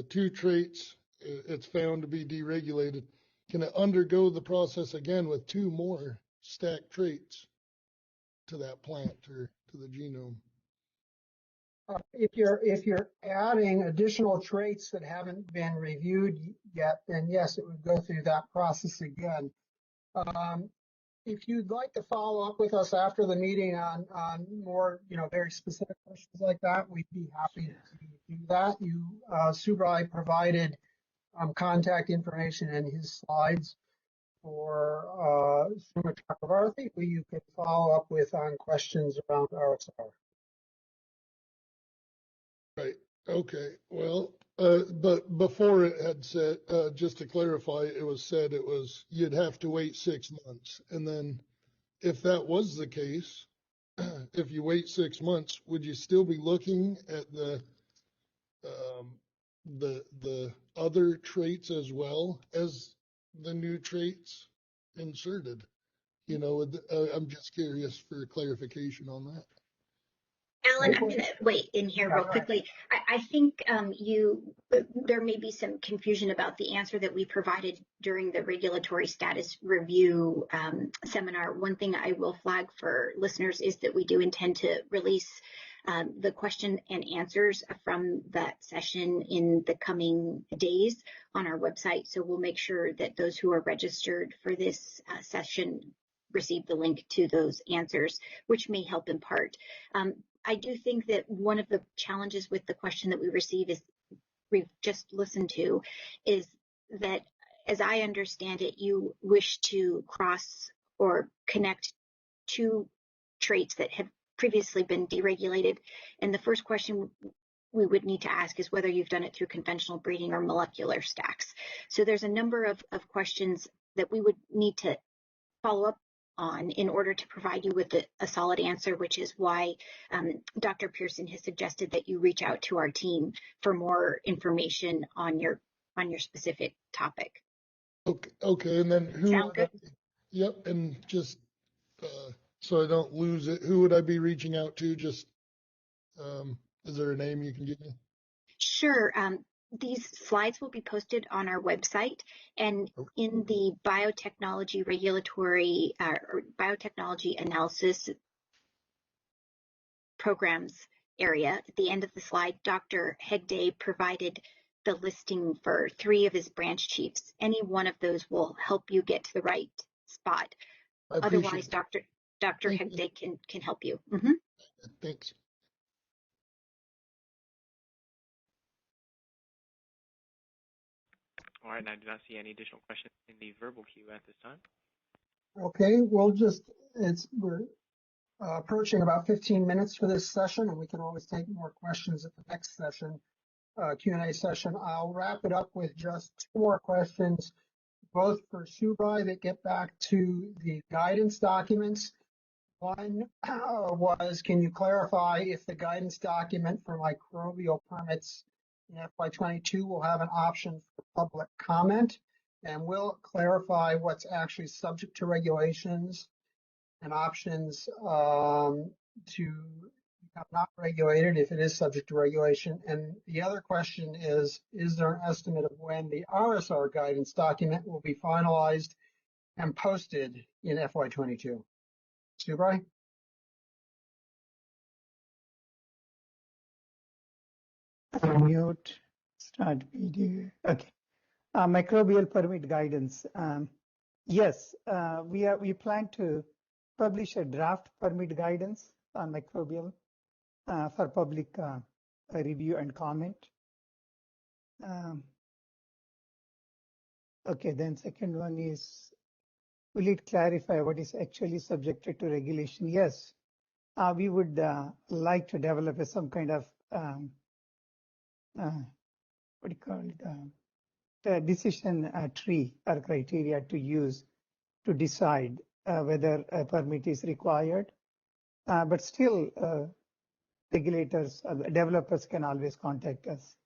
two traits, it's found to be deregulated. Can it undergo the process again with two more stacked traits to that plant or to the genome? If you're adding additional traits that haven't been reviewed yet, then yes, it would go through that process again. If you'd like to follow up with us after the meeting on more, very specific questions like that, we'd be happy to do that. Subrai provided contact information in his slides for Suma Chakravarthi, who you can follow up with on questions around RSR. Right. Okay. Well, but before it had said, just to clarify, it was said you'd have to wait 6 months. And then if that was the case, if you wait 6 months, would you still be looking at the other traits as well as the new traits inserted? I'm just curious for clarification on that. Alan, I'm going to wait in here real quickly. I think there may be some confusion about the answer that we provided during the regulatory status review seminar. One thing I will flag for listeners is that we do intend to release the question and answers from that session in the coming days on our website. So we'll make sure that those who are registered for this session receive the link to those answers, which may help in part. I do think that one of the challenges with the question that we've just listened to is that, as I understand it, you wish to cross or connect two traits that have previously been deregulated. And the first question we would need to ask is whether you've done it through conventional breeding or molecular stacks. So there's a number of questions that we would need to follow up on in order to provide you with a solid answer, which is why Dr. Pearson has suggested that you reach out to our team for more information on your specific topic. Okay, and then who? Sound good? Yep, and just so I don't lose it, who would I be reaching out to? Just is there a name you can give me? Sure. These slides will be posted on our website, and in the biotechnology regulatory or biotechnology analysis programs area. At the end of the slide, Dr. Hegde provided the listing for 3 of his branch chiefs. Any one of those will help you get to the right spot. Otherwise, Dr. Hegde can help you. Thanks. All right, and I do not see any additional questions in the verbal queue at this time. Okay, we're approaching about 15 minutes for this session, and we can always take more questions at the next session, Q&A session. I'll wrap it up with just 2 more questions, both for Subrai that get back to the guidance documents. One was, can you clarify if the guidance document for microbial permits in FY22 will have an option for public comment, and will it clarify what's actually subject to regulations and options to become not regulated if it is subject to regulation? And the other question is there an estimate of when the RSR guidance document will be finalized and posted in FY22? Subrai? Mute, start video. Okay. Microbial permit guidance. Yes, we plan to publish a draft permit guidance on microbial for public review and comment. Okay, then second one is, will it clarify what is actually subjected to regulation? Yes, we would like to develop some kind of what do you call it? The decision tree or criteria to use to decide whether a permit is required. But still, regulators, developers can always contact us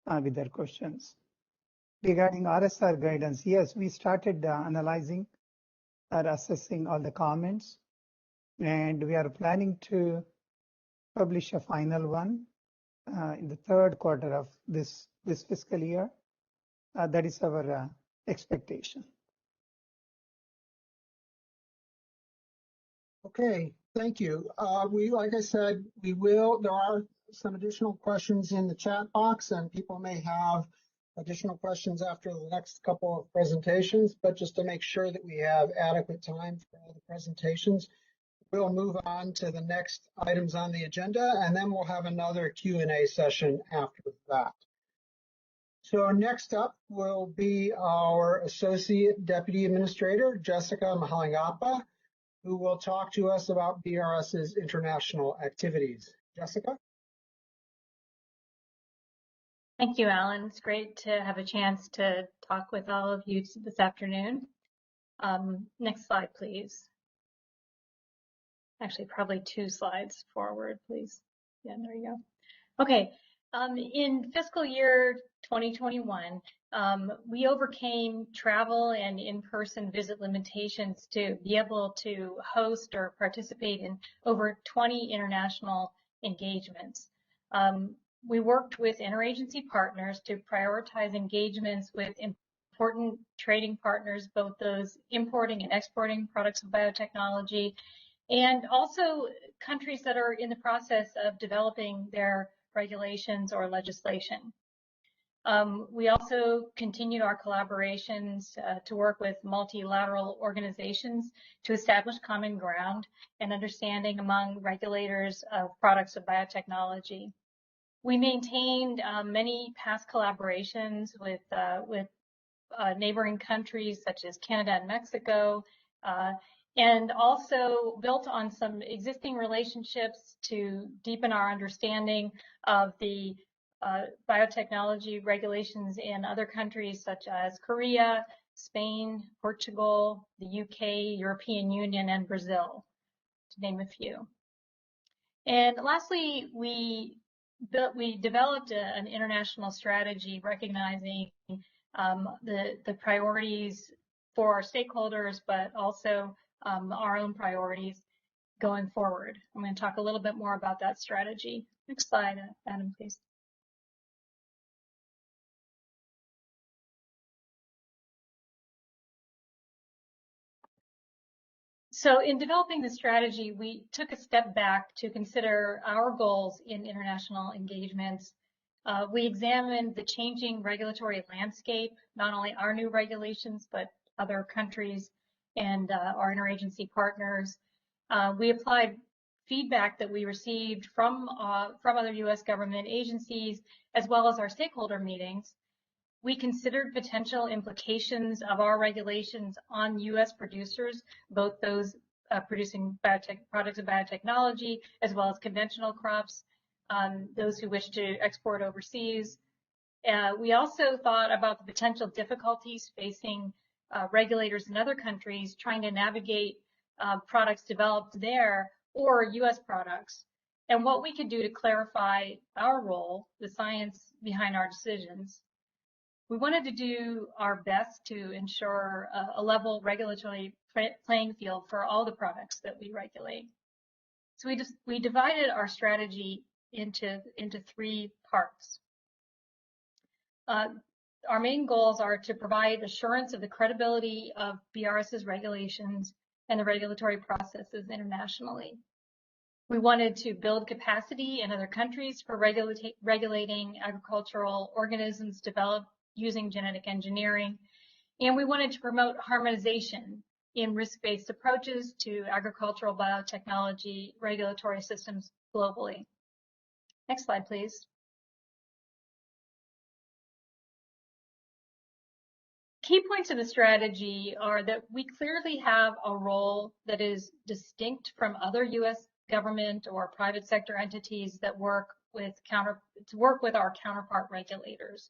with their questions. Regarding RSR guidance, yes, we started analyzing or assessing all the comments, and we are planning to publish a final one in the 3rd quarter of this fiscal year. That is our expectation. Okay, thank you. Like I said, there are some additional questions in the chat box, and people may have additional questions after the next couple of presentations, but just to make sure that we have adequate time for all the presentations, we'll move on to the next items on the agenda, and then we'll have another Q&A session after that. So next up will be our Associate Deputy Administrator, Jessica Mahalingapa, who will talk to us about BRS's international activities. Jessica? Thank you, Alan. It's great to have a chance to talk with all of you this afternoon. Next slide, please. Actually, probably 2 slides forward, please. Yeah, there you go. Okay, in fiscal year 2021, we overcame travel and in-person visit limitations to be able to host or participate in over 20 international engagements. We worked with interagency partners to prioritize engagements with important trading partners, both those importing and exporting products of biotechnology, and also countries that are in the process of developing their regulations or legislation. We also continued our collaborations to work with multilateral organizations to establish common ground and understanding among regulators of products of biotechnology. We maintained many past collaborations with neighboring countries such as Canada and Mexico, and also built on some existing relationships to deepen our understanding of the biotechnology regulations in other countries such as Korea, Spain, Portugal, the UK, European Union, and Brazil, to name a few. And lastly, we developed an international strategy recognizing the priorities for our stakeholders, but also our own priorities going forward. I'm going to talk a little bit more about that strategy. Next slide, Adam, please. So in developing the strategy, we took a step back to consider our goals in international engagements. We examined the changing regulatory landscape, not only our new regulations, but other countries and our interagency partners. We applied feedback that we received from other U.S. government agencies, as well as our stakeholder meetings. We considered potential implications of our regulations on U.S. producers, both those producing products of biotechnology, as well as conventional crops, those who wish to export overseas. We also thought about the potential difficulties facing regulators in other countries trying to navigate products developed there or U.S. products, and what we could do to clarify our role, the science behind our decisions. We wanted to do our best to ensure a level regulatory playing field for all the products that we regulate. So we divided our strategy into 3 parts. Our main goals are to provide assurance of the credibility of BRS's regulations and the regulatory processes internationally. We wanted to build capacity in other countries for regulating agricultural organisms developed using genetic engineering, and we wanted to promote harmonization in risk-based approaches to agricultural biotechnology regulatory systems globally. Next slide, please. Key points of the strategy are that we clearly have a role that is distinct from other U.S. government or private sector entities that work with our counterpart regulators.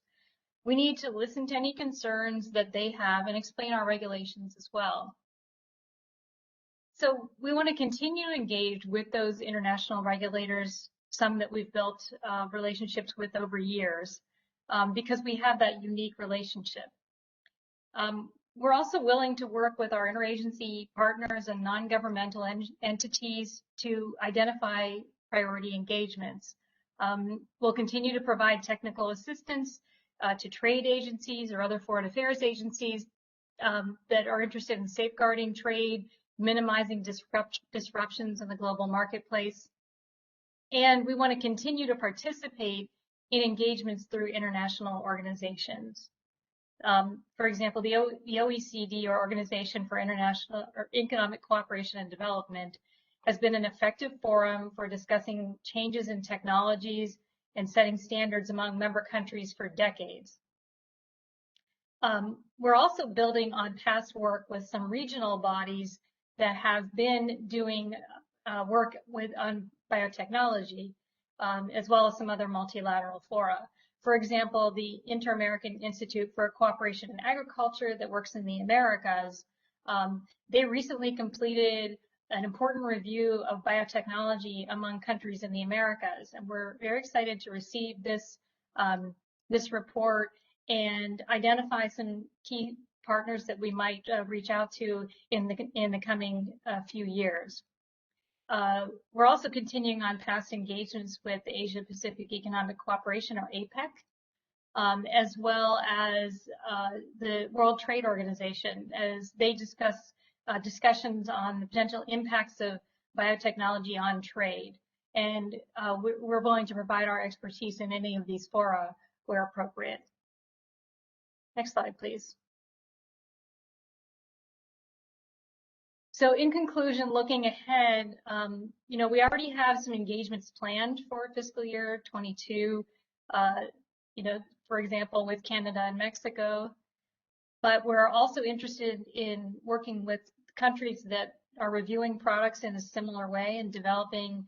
We need to listen to any concerns that they have and explain our regulations as well. So we want to continue to engage with those international regulators, some that we've built relationships with over years, because we have that unique relationship. We're also willing to work with our interagency partners and non-governmental entities to identify priority engagements. We'll continue to provide technical assistance to trade agencies or other foreign affairs agencies that are interested in safeguarding trade, minimizing disruptions in the global marketplace. And we want to continue to participate in engagements through international organizations. For example, the OECD, or Organization for International or Economic Cooperation and Development, has been an effective forum for discussing changes in technologies and setting standards among member countries for decades. We're also building on past work with some regional bodies that have been doing work on biotechnology, as well as some other multilateral fora. For example, the Inter-American Institute for Cooperation in Agriculture that works in the Americas, they recently completed an important review of biotechnology among countries in the Americas, and we're very excited to receive this report and identify some key partners that we might reach out to in the coming few years. We're also continuing on past engagements with the Asia Pacific Economic Cooperation, or APEC, as well as the World Trade Organization, as they discuss discussions on the potential impacts of biotechnology on trade. And we're willing to provide our expertise in any of these fora where appropriate. Next slide, please. So in conclusion, looking ahead, we already have some engagements planned for fiscal year 22, for example, with Canada and Mexico. But we're also interested in working with countries that are reviewing products in a similar way and developing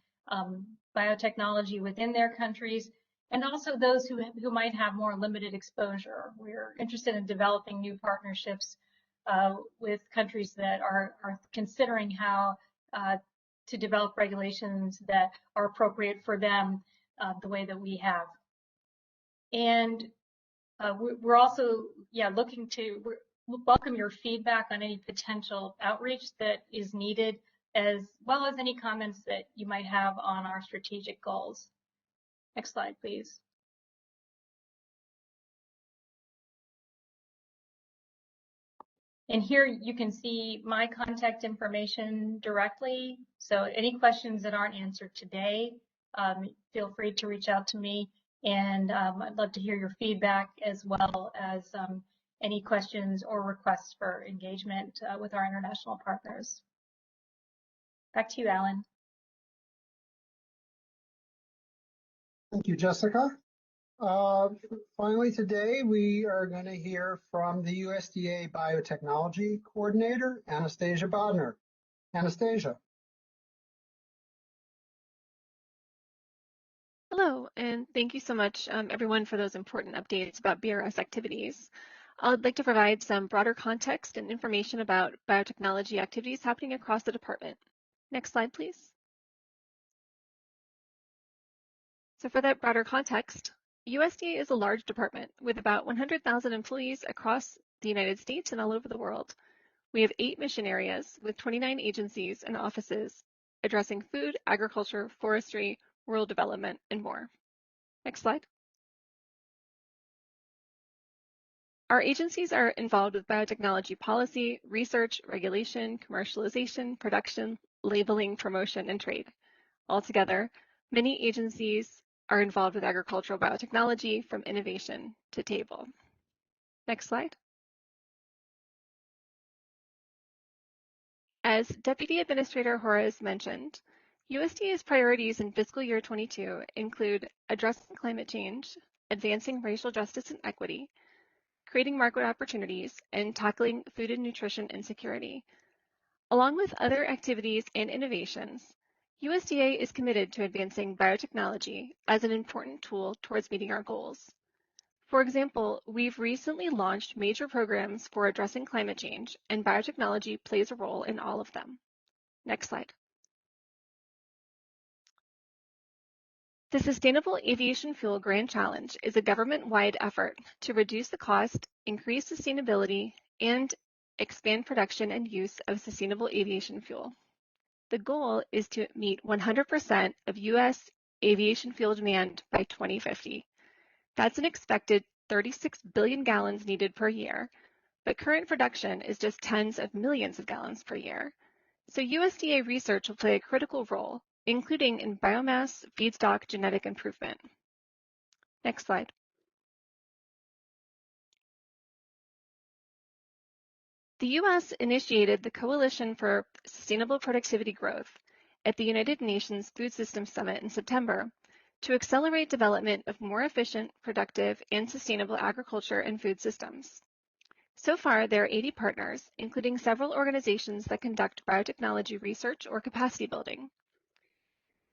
biotechnology within their countries, and also those who might have more limited exposure. We're interested in developing new partnerships with countries that are considering how to develop regulations that are appropriate for them the way that we have. And we're also looking to welcome your feedback on any potential outreach that is needed, as well as any comments that you might have on our strategic goals. Next slide, please. And here you can see my contact information directly. So any questions that aren't answered today, feel free to reach out to me. And I'd love to hear your feedback as well as any questions or requests for engagement with our international partners. Back to you, Alan. Thank you, Jessica. Finally, today we are going to hear from the USDA Biotechnology Coordinator, Anastasia Bodner. Anastasia. Hello, and thank you so much, everyone, for those important updates about BRS activities. I'd like to provide some broader context and information about biotechnology activities happening across the department. Next slide, please. So for that broader context, USDA is a large department with about 100,000 employees across the United States and all over the world. We have 8 mission areas with 29 agencies and offices addressing food, agriculture, forestry, rural development, and more. Next slide. Our agencies are involved with biotechnology policy, research, regulation, commercialization, production, labeling, promotion, and trade. Altogether, many agencies are involved with agricultural biotechnology from innovation to table. Next slide. As Deputy Administrator Horace mentioned, USDA's priorities in fiscal year 22 include addressing climate change, advancing racial justice and equity, creating market opportunities, and tackling food and nutrition insecurity. Along with other activities and innovations, USDA is committed to advancing biotechnology as an important tool towards meeting our goals. For example, we've recently launched major programs for addressing climate change, and biotechnology plays a role in all of them. Next slide. The Sustainable Aviation Fuel Grand Challenge is a government-wide effort to reduce the cost, increase sustainability, and expand production and use of sustainable aviation fuel. The goal is to meet 100% of U.S. aviation fuel demand by 2050. That's an expected 36 billion gallons needed per year, but current production is just tens of millions of gallons per year. So USDA research will play a critical role, including in biomass, feedstock, genetic improvement. Next slide. The U.S. initiated the Coalition for Sustainable Productivity Growth at the United Nations Food Systems Summit in September to accelerate development of more efficient, productive, and sustainable agriculture and food systems. So far, there are 80 partners, including several organizations that conduct biotechnology research or capacity building.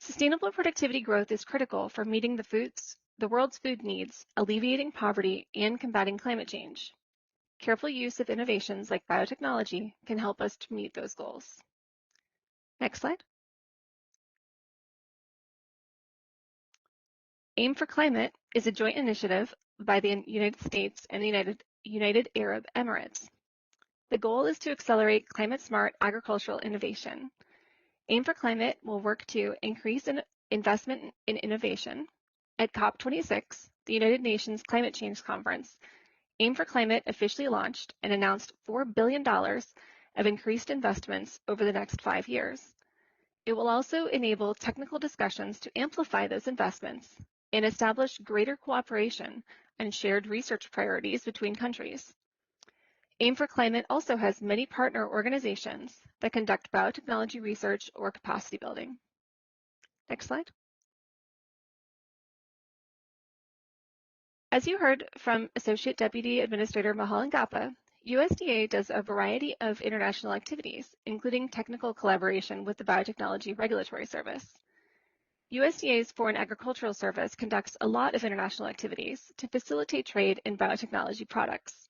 Sustainable productivity growth is critical for meeting the world's food needs, alleviating poverty, and combating climate change. Careful use of innovations like biotechnology can help us to meet those goals. Next slide. Aim for Climate is a joint initiative by the United States and the United Arab Emirates. The goal is to accelerate climate-smart agricultural innovation. Aim for Climate will work to increase investment in innovation. At COP26, the United Nations Climate Change Conference, Aim for Climate officially launched and announced $4 billion of increased investments over the next 5 years. It will also enable technical discussions to amplify those investments and establish greater cooperation and shared research priorities between countries. Aim for Climate also has many partner organizations that conduct biotechnology research or capacity building. Next slide. As you heard from Associate Deputy Administrator Mahal Ngapa, USDA does a variety of international activities, including technical collaboration with the Biotechnology Regulatory Service. USDA's Foreign Agricultural Service conducts a lot of international activities to facilitate trade in biotechnology products.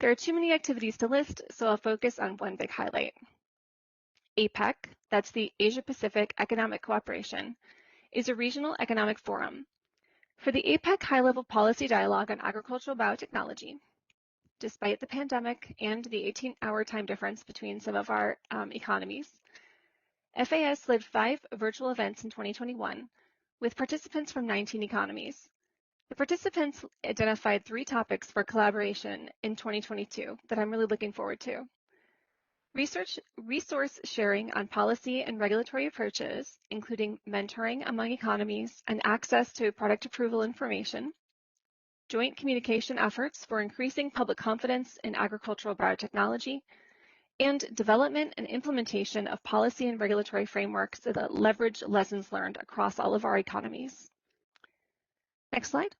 There are too many activities to list, so I'll focus on one big highlight. APEC, that's the Asia-Pacific Economic Cooperation, is a regional economic forum. For the APEC High-Level Policy Dialogue on Agricultural Biotechnology, despite the pandemic and the 18-hour time difference between some of our economies, FAS led 5 virtual events in 2021 with participants from 19 economies. The participants identified 3 topics for collaboration in 2022 that I'm really looking forward to. Resource sharing on policy and regulatory approaches, including mentoring among economies and access to product approval information, joint communication efforts for increasing public confidence in agricultural biotechnology, and development and implementation of policy and regulatory frameworks that leverage lessons learned across all of our economies. Next slide.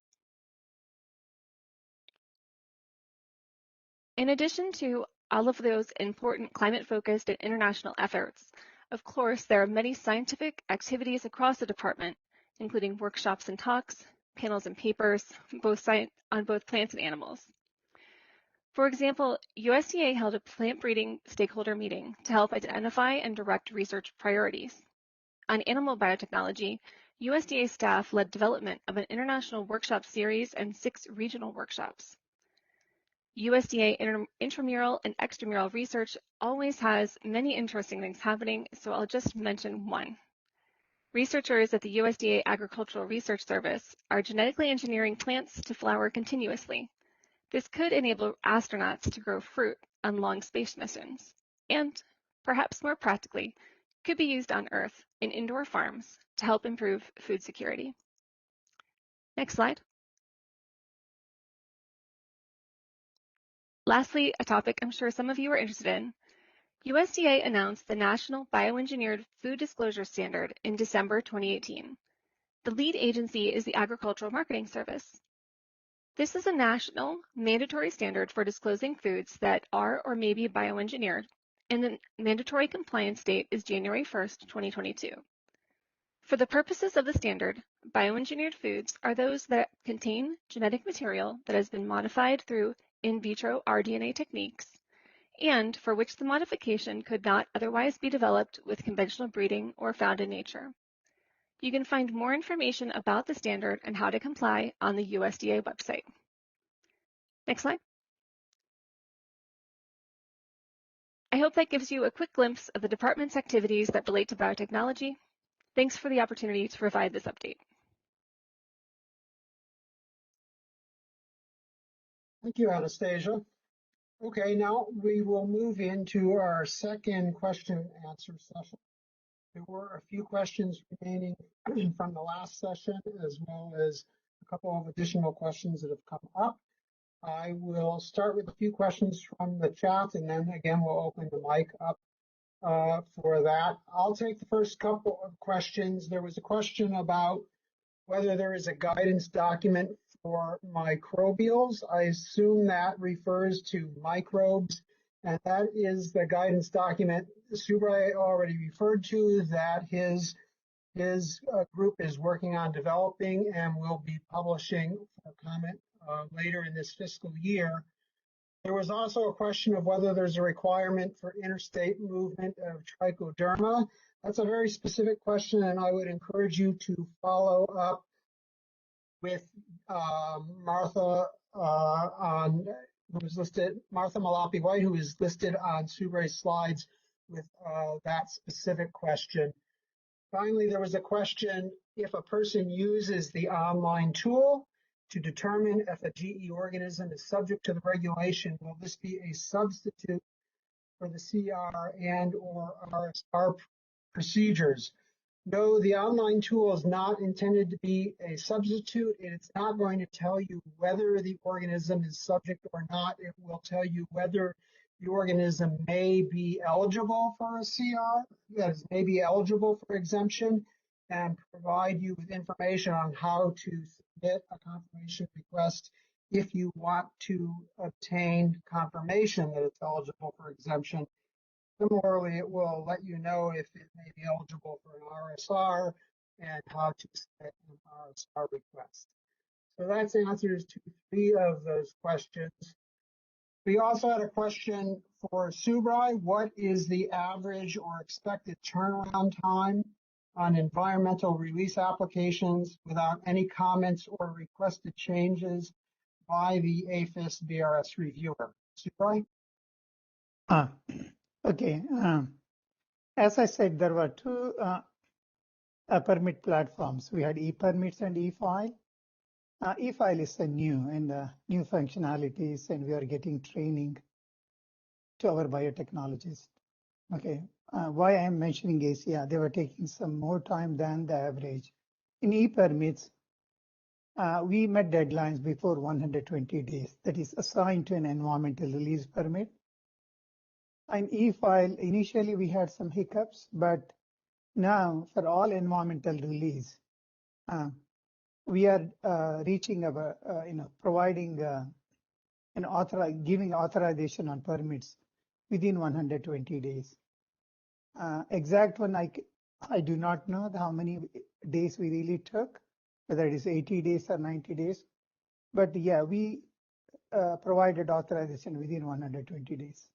In addition to all of those important climate-focused and international efforts, of course, there are many scientific activities across the department, including workshops and talks, panels and papers, on both plants and animals. For example, USDA held a plant breeding stakeholder meeting to help identify and direct research priorities. On animal biotechnology, USDA staff led development of an international workshop series and 6 regional workshops. USDA intramural and extramural research always has many interesting things happening, so I'll just mention one. Researchers at the USDA Agricultural Research Service are genetically engineering plants to flower continuously. This could enable astronauts to grow fruit on long space missions, and, perhaps more practically, could be used on Earth in indoor farms to help improve food security. Next slide. Lastly, a topic I'm sure some of you are interested in. USDA announced the National Bioengineered Food Disclosure Standard in December 2018. The lead agency is the Agricultural Marketing Service. This is a national, mandatory standard for disclosing foods that are or may be bioengineered, and the mandatory compliance date is January 1st, 2022. For the purposes of the standard, bioengineered foods are those that contain genetic material that has been modified through in vitro rDNA techniques, and for which the modification could not otherwise be developed with conventional breeding or found in nature. You can find more information about the standard and how to comply on the USDA website. Next slide. I hope that gives you a quick glimpse of the department's activities that relate to biotechnology. Thanks for the opportunity to provide this update. Thank you, Anastasia. Okay, now we will move into our second question and answer session. There were a few questions remaining from the last session, as well as a couple of additional questions that have come up. I will start with a few questions from the chat, and then again, we'll open the mic up for that. I'll take the first couple of questions. There was a question about whether there is a guidance document for microbials. I assume that refers to microbes, and that is the guidance document Subrai already referred to that his group is working on developing and will be publishing for comment later in this fiscal year. There was also a question of whether there's a requirement for interstate movement of trichoderma. That's a very specific question, and I would encourage you to follow up with Martha who is listed, Martha Malapi-White, who is listed on Subray's slides with that specific question. Finally, there was a question if a person uses the online tool to determine if a GE organism is subject to the regulation, will this be a substitute for the CR and or RSR procedures? No, the online tool is not intended to be a substitute. It's not going to tell you whether the organism is subject or not. It will tell you whether the organism may be eligible for a CR, that is, may be eligible for exemption, and provide you with information on how to submit a confirmation request if you want to obtain confirmation that it's eligible for exemption. Similarly, it will let you know if it may be eligible for an RSR and how to submit an RSR request. So that's answers to 3 of those questions. We also had a question for Subrai. What is the average or expected turnaround time on environmental release applications without any comments or requested changes by the APHIS BRS reviewer? Subrai? Okay. As I said, there were 2 permit platforms. We had e-permits and e-file. E-file is a new functionalities, and we are getting training to our biotechnologists. Okay, why I'm mentioning is, yeah, they were taking some more time than the average. In e-permits, we met deadlines before 120 days, that is assigned to an environmental release permit. In e-file, initially we had some hiccups, but now for all environmental release, we are reaching our, providing giving authorization on permits within 120 days. Exact one, I do not know how many days we really took, whether it is 80 days or 90 days. But yeah, we provided authorization within 120 days.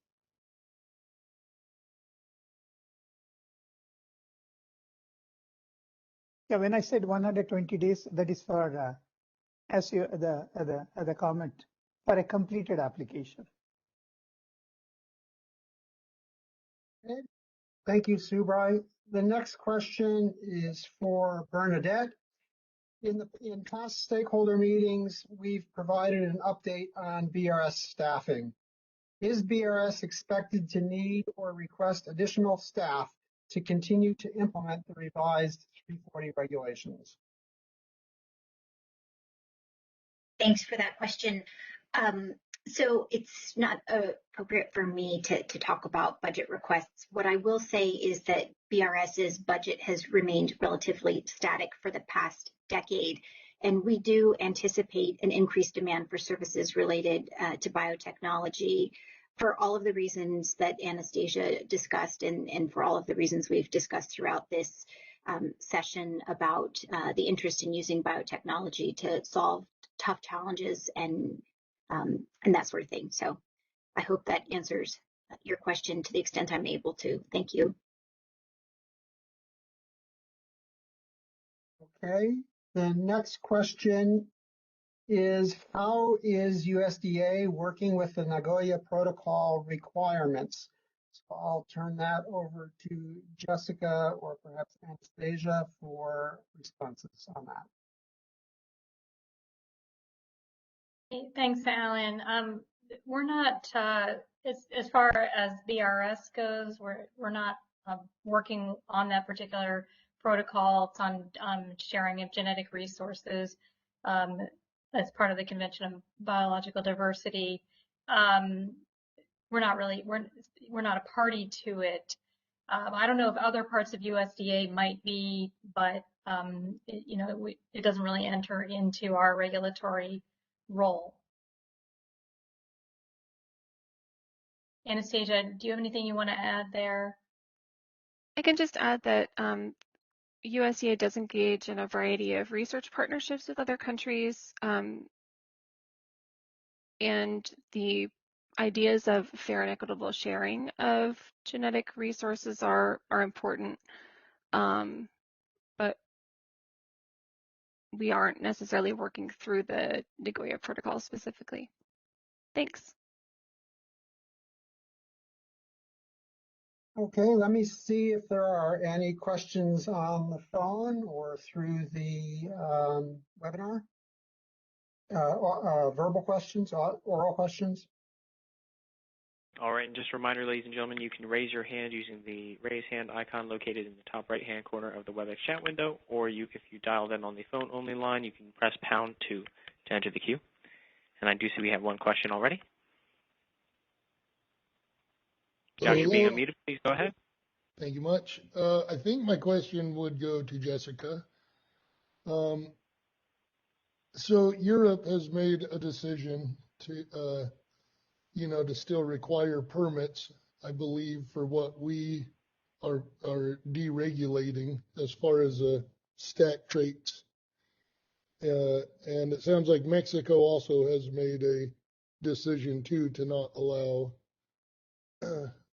Yeah, when I said 120 days, that is for as you the comment for a completed application. Okay. Thank you, Subrai. The next question is for Bernadette. In past stakeholder meetings, we've provided an update on BRS staffing. Is BRS expected to need or request additional staff to continue to implement the revised 340 regulations? Thanks for that question. So it's not appropriate for me to talk about budget requests. What I will say is that BRS's budget has remained relatively static for the past decade, and we do anticipate an increased demand for services related to biotechnology for all of the reasons that Anastasia discussed, and for all of the reasons we've discussed throughout this session about the interest in using biotechnology to solve tough challenges and that sort of thing. So I hope that answers your question to the extent I'm able to. Thank you. Okay, the next question is, how is USDA working with the Nagoya Protocol requirements? So I'll turn that over to Jessica or perhaps Anastasia for responses on that. Thanks, Alan. We're not, as far as BRS goes, we're not working on that particular protocol. It's on sharing of genetic resources as part of the Convention of Biological Diversity. We're not a party to it. I don't know if other parts of USDA might be, but it doesn't really enter into our regulatory role. Anastasia, do you have anything you want to add there? I can just add that USDA does engage in a variety of research partnerships with other countries, and the ideas of fair and equitable sharing of genetic resources are important, but we aren't necessarily working through the Nagoya Protocol specifically. Thanks. Okay, let me see if there are any questions on the phone or through the webinar. Verbal questions, oral questions. All right, and just a reminder, ladies and gentlemen, you can raise your hand using the raise hand icon located in the top right-hand corner of the WebEx chat window, or if you dialed in on the phone-only line, you can press #2 to enter the queue. And I do see we have one question already. Josh, you're being unmuted. Please go ahead. Thank you much. I think my question would go to Jessica. So Europe has made a decision to, to still require permits, I believe, for what we are deregulating as far as stack traits. And it sounds like Mexico also has made a decision too to not allow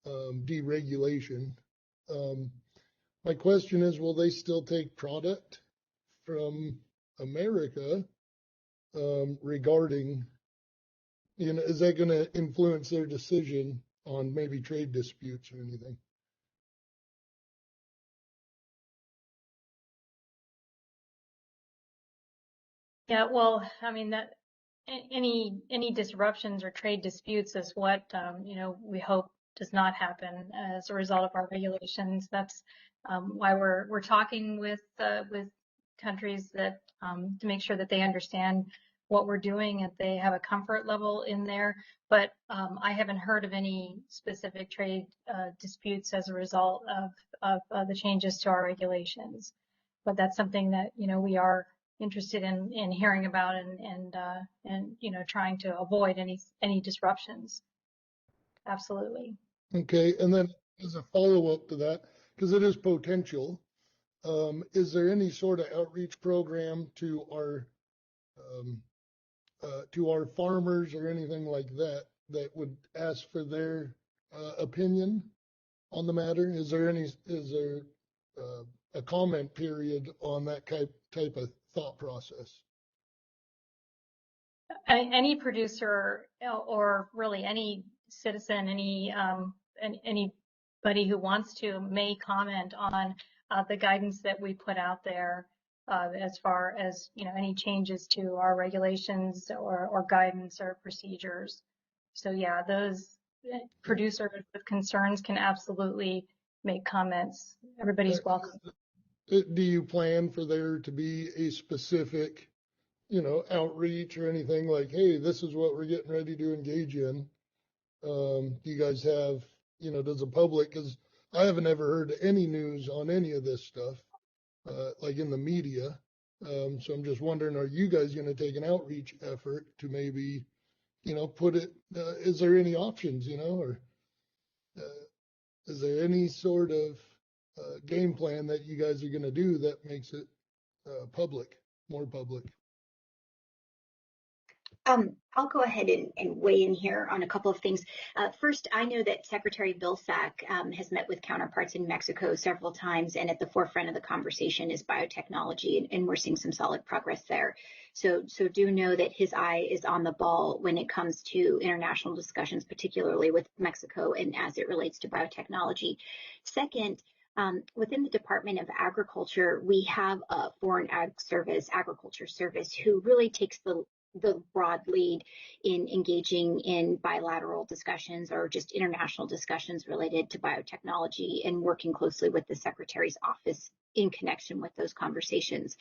deregulation. My question is, will they still take product from America regarding, is that going to influence their decision on maybe trade disputes or anything? Yeah, well, I mean that any disruptions or trade disputes is what we hope does not happen as a result of our regulations. That's why we're talking with countries that to make sure that they understand what we're doing and they have a comfort level in there. But I haven't heard of any specific trade disputes as a result of the changes to our regulations. But that's something that we are interested in hearing about and trying to avoid any disruptions. Absolutely. Okay, and then as a follow-up to that, because it is potential, is there any sort of outreach program to our farmers or anything like that that would ask for their opinion on the matter? Is there a comment period on that type of thought process? Any producer or really any citizen, anybody who wants to may comment on the guidance that we put out there as far as any changes to our regulations or guidance or procedures. So yeah, those producers with concerns can absolutely make comments. Everybody's welcome. Do you plan for there to be a specific outreach or anything like, hey, this is what we're getting ready to engage in? Do you guys have, does the public, because I haven't ever heard any news on any of this stuff, like in the media. So I'm just wondering, are you guys going to take an outreach effort to maybe, put it, is there any options, or is there any sort of game plan that you guys are going to do that makes it public, more public? I'll go ahead and weigh in here on a couple of things. First, I know that Secretary Vilsack has met with counterparts in Mexico several times, and at the forefront of the conversation is biotechnology, and we're seeing some solid progress there. So do know that his eye is on the ball when it comes to international discussions, particularly with Mexico and as it relates to biotechnology. Second, within the Department of Agriculture, we have a foreign agriculture service who really takes the broad lead in engaging in bilateral discussions or just international discussions related to biotechnology and working closely with the Secretary's office in connection with those conversations.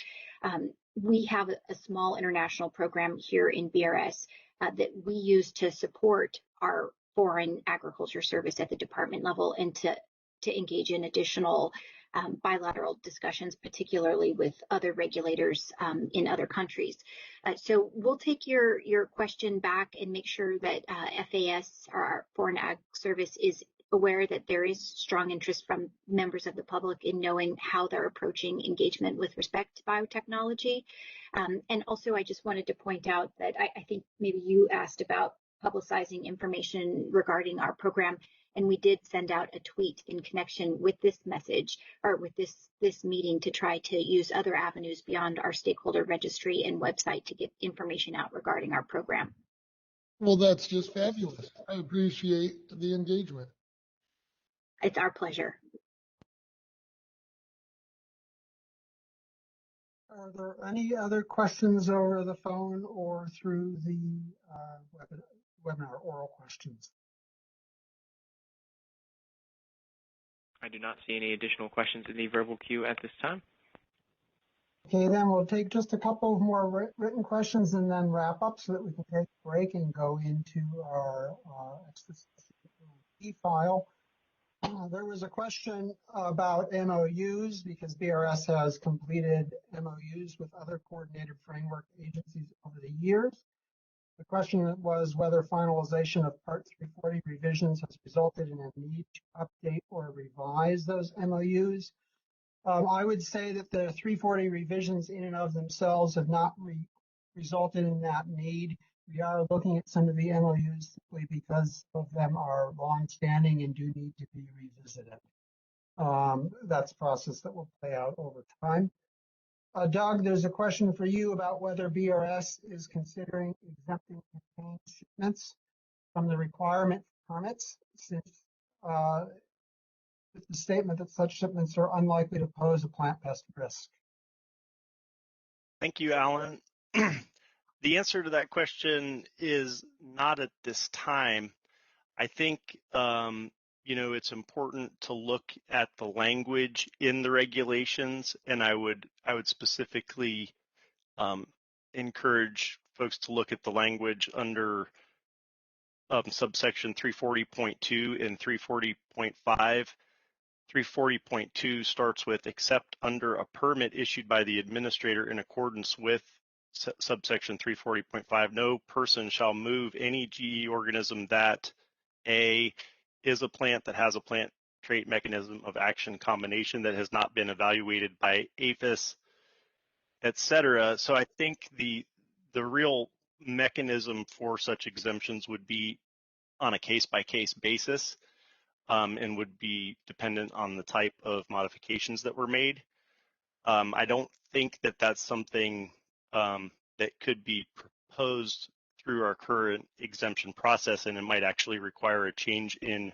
We have a small international program here in BRS that we use to support our foreign agriculture service at the department level and to engage in additional bilateral discussions, particularly with other regulators in other countries. So we'll take your question back and make sure that FAS, or our Foreign Ag Service, is aware that there is strong interest from members of the public in knowing how they're approaching engagement with respect to biotechnology. And also, I just wanted to point out that I think maybe you asked about publicizing information regarding our program. And we did send out a tweet in connection with this message, or with this meeting, to try to use other avenues beyond our stakeholder registry and website to get information out regarding our program. Well, that's just fabulous. I appreciate the engagement. It's our pleasure. Are there any other questions over the phone or through the webinar oral questions? I do not see any additional questions in the verbal queue at this time. Okay, then we'll take just a couple of more written questions and then wrap up so that we can take a break and go into our file. There was a question about MOUs because BRS has completed MOUs with other coordinated framework agencies over the years. The question was whether finalization of Part 340 revisions has resulted in a need to update or revise those MOUs. I would say that the 340 revisions in and of themselves have not resulted in that need. We are looking at some of the MOUs simply because of them are long-standing and do need to be revisited. That's a process that will play out over time. Doug, there's a question for you about whether BRS is considering exempting campaign shipments from the requirement for permits, since it's a statement that such shipments are unlikely to pose a plant pest risk. Thank you, Alan. The answer to that question is not at this time. I think, it's important to look at the language in the regulations, and I would specifically encourage folks to look at the language under subsection 340.2 and 340.5. 340.2 starts with, except under a permit issued by the administrator in accordance with subsection 340.5, no person shall move any GE organism that A, is a plant that has a plant trait mechanism of action combination that has not been evaluated by APHIS, et cetera. So I think the real mechanism for such exemptions would be on a case-by-case basis, and would be dependent on the type of modifications that were made. I don't think that that's something that could be proposed through our current exemption process, and it might actually require a change in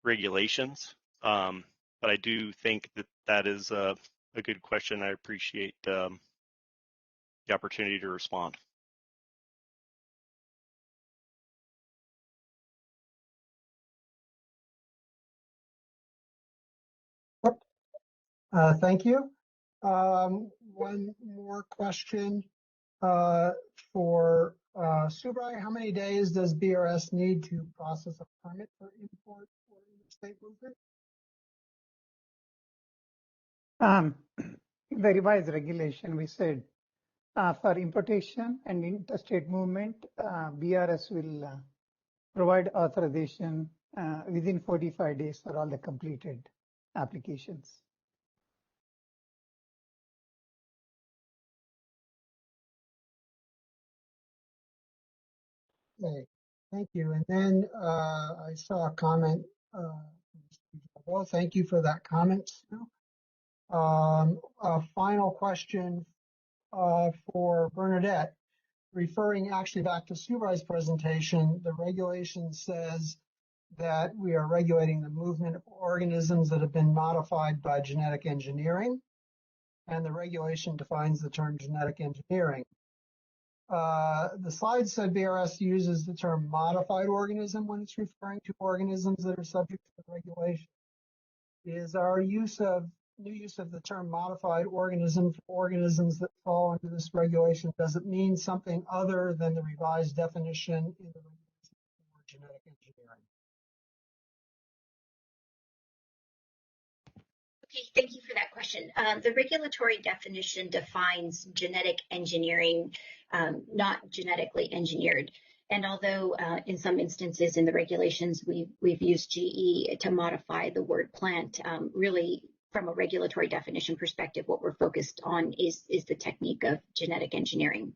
regulations. But I do think that that is a good question. I appreciate the opportunity to respond. Thank you. One more question for Subrai. How many days does BRS need to process a permit for import or interstate movement? The revised regulation, we said for importation and interstate movement, BRS will provide authorization within 45 days for all the completed applications. Okay, thank you. And then I saw a comment. Well, thank you for that comment. A final question for Bernadette, referring actually back to Subrai's presentation. The regulation says that we are regulating the movement of organisms that have been modified by genetic engineering, and the regulation defines the term genetic engineering. The slide said BRS uses the term modified organism when it's referring to organisms that are subject to the regulation. Is our new use of the term modified organism for organisms that fall into this regulation, does it mean something other than the revised definition in the regulation for genetic engineering? Okay, thank you for that question. The regulatory definition defines genetic engineering, not genetically engineered. And although in some instances in the regulations we've used GE to modify the word plant, really from a regulatory definition perspective, what we're focused on is the technique of genetic engineering.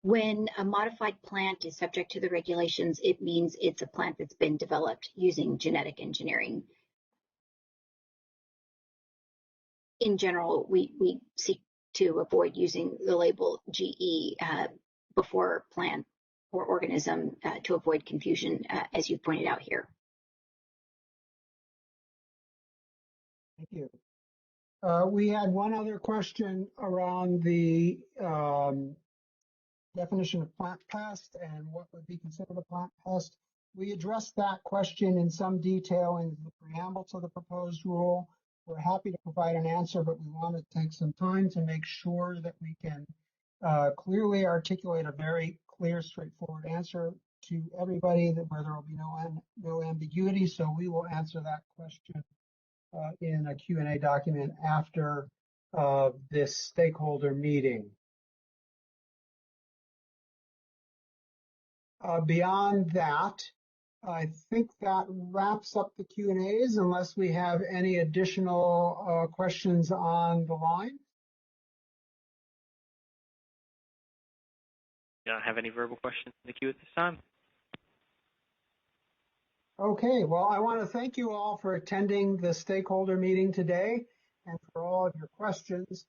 When a modified plant is subject to the regulations, it means it's a plant that's been developed using genetic engineering. In general, we seek to avoid using the label GE before plant or organism to avoid confusion, as you pointed out here. Thank you. We had one other question around the definition of plant pest and what would be considered a plant pest. We addressed that question in some detail in the preamble to the proposed rule. We're happy to provide an answer, but we want to take some time to make sure that we can clearly articulate a very clear, straightforward answer to everybody where there will be no ambiguity. So we will answer that question in a Q&A document after this stakeholder meeting. Beyond that, I think that wraps up the Q&As unless we have any additional questions on the line. We don't have any verbal questions in the queue at this time. Okay, well, I want to thank you all for attending the stakeholder meeting today and for all of your questions.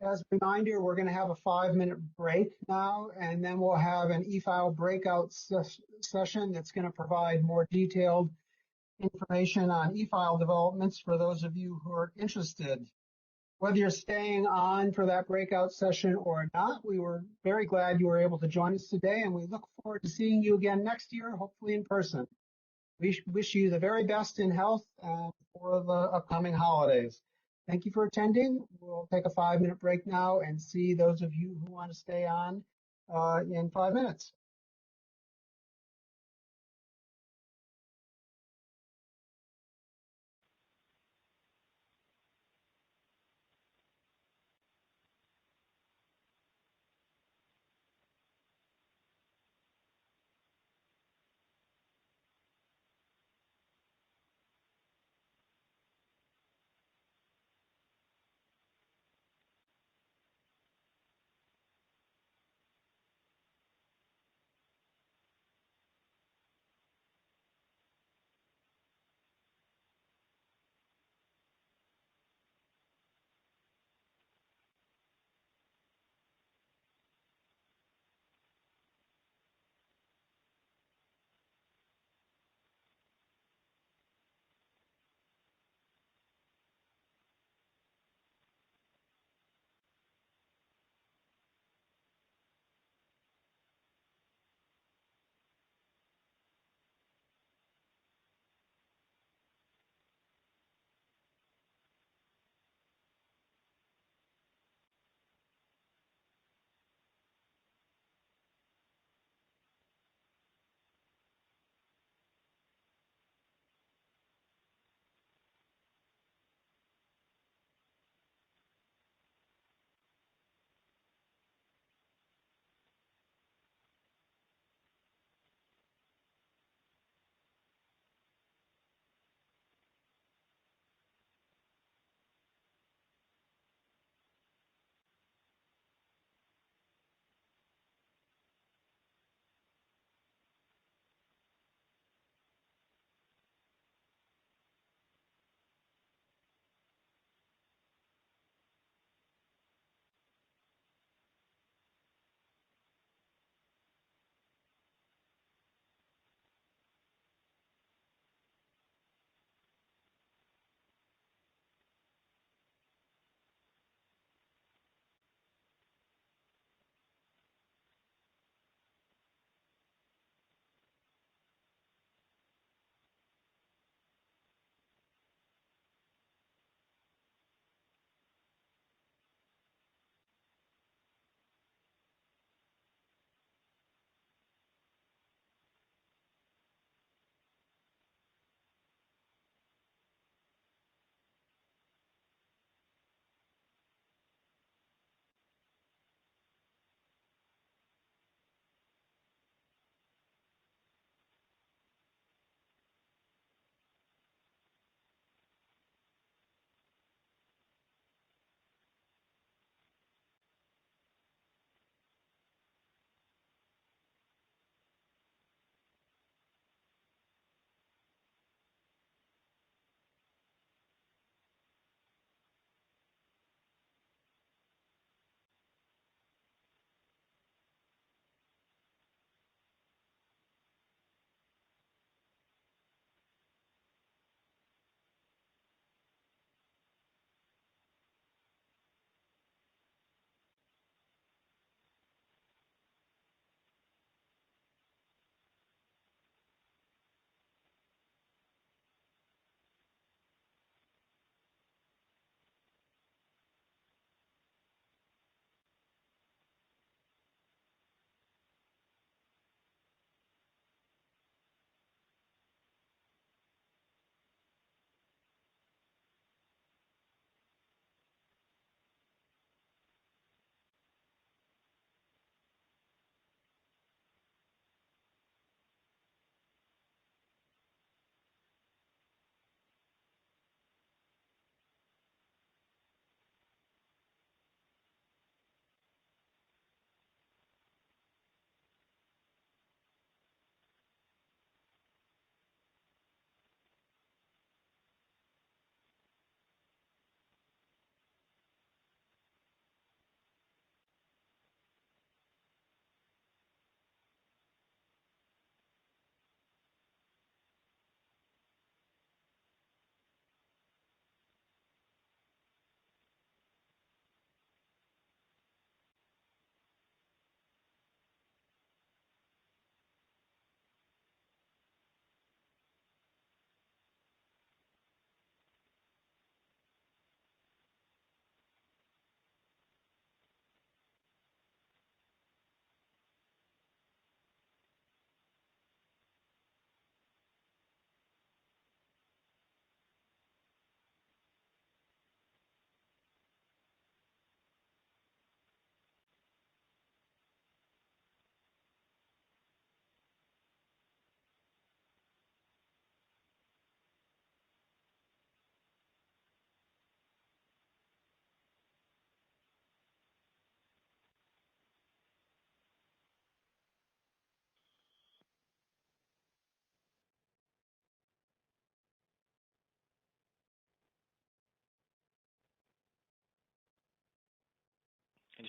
As a reminder, we're going to have a 5-minute break now, and then we'll have an e-file breakout session that's going to provide more detailed information on e-file developments for those of you who are interested. Whether you're staying on for that breakout session or not, we were very glad you were able to join us today, and we look forward to seeing you again next year, hopefully in person. We wish you the very best in health for the upcoming holidays. Thank you for attending. We'll take a 5-minute break now and see those of you who want to stay on in 5 minutes.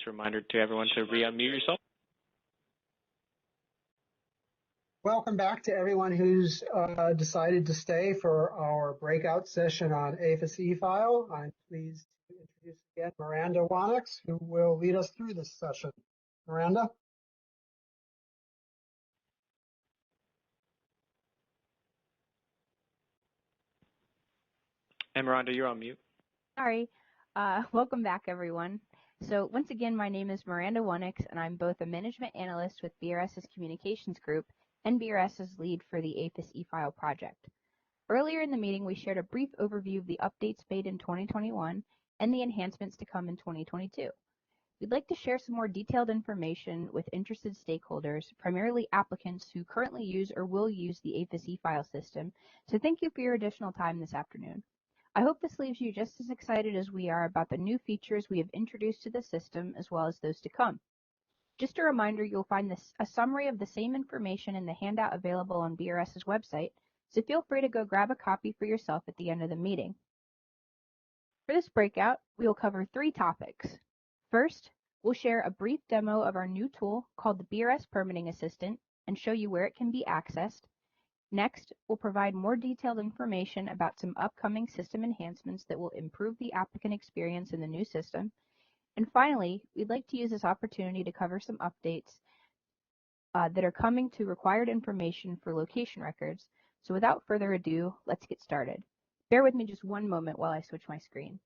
a reminder to everyone to re-unmute yourself. Welcome back to everyone who's decided to stay for our breakout session on APHIS e-file. I'm pleased to introduce again Miranda Wannix, who will lead us through this session. Miranda? And Miranda, you're on mute. Sorry. Welcome back, everyone. So once again, my name is Miranda Wannix, and I'm both a management analyst with BRS's communications group and BRS's lead for the APHIS e-file project. Earlier in the meeting, we shared a brief overview of the updates made in 2021 and the enhancements to come in 2022. We'd like to share some more detailed information with interested stakeholders, primarily applicants who currently use or will use the APHIS e-file system, so thank you for your additional time this afternoon. I hope this leaves you just as excited as we are about the new features we have introduced to the system, as well as those to come. Just a reminder, you'll find a summary of the same information in the handout available on BRS's website, so feel free to go grab a copy for yourself at the end of the meeting. For this breakout, we will cover 3 topics. First, we'll share a brief demo of our new tool called the BRS Permitting Assistant and show you where it can be accessed. Next, we'll provide more detailed information about some upcoming system enhancements that will improve the applicant experience in the new system. And finally, we'd like to use this opportunity to cover some updates that are coming to required information for location records. So without further ado, let's get started. Bear with me just one moment while I switch my screen.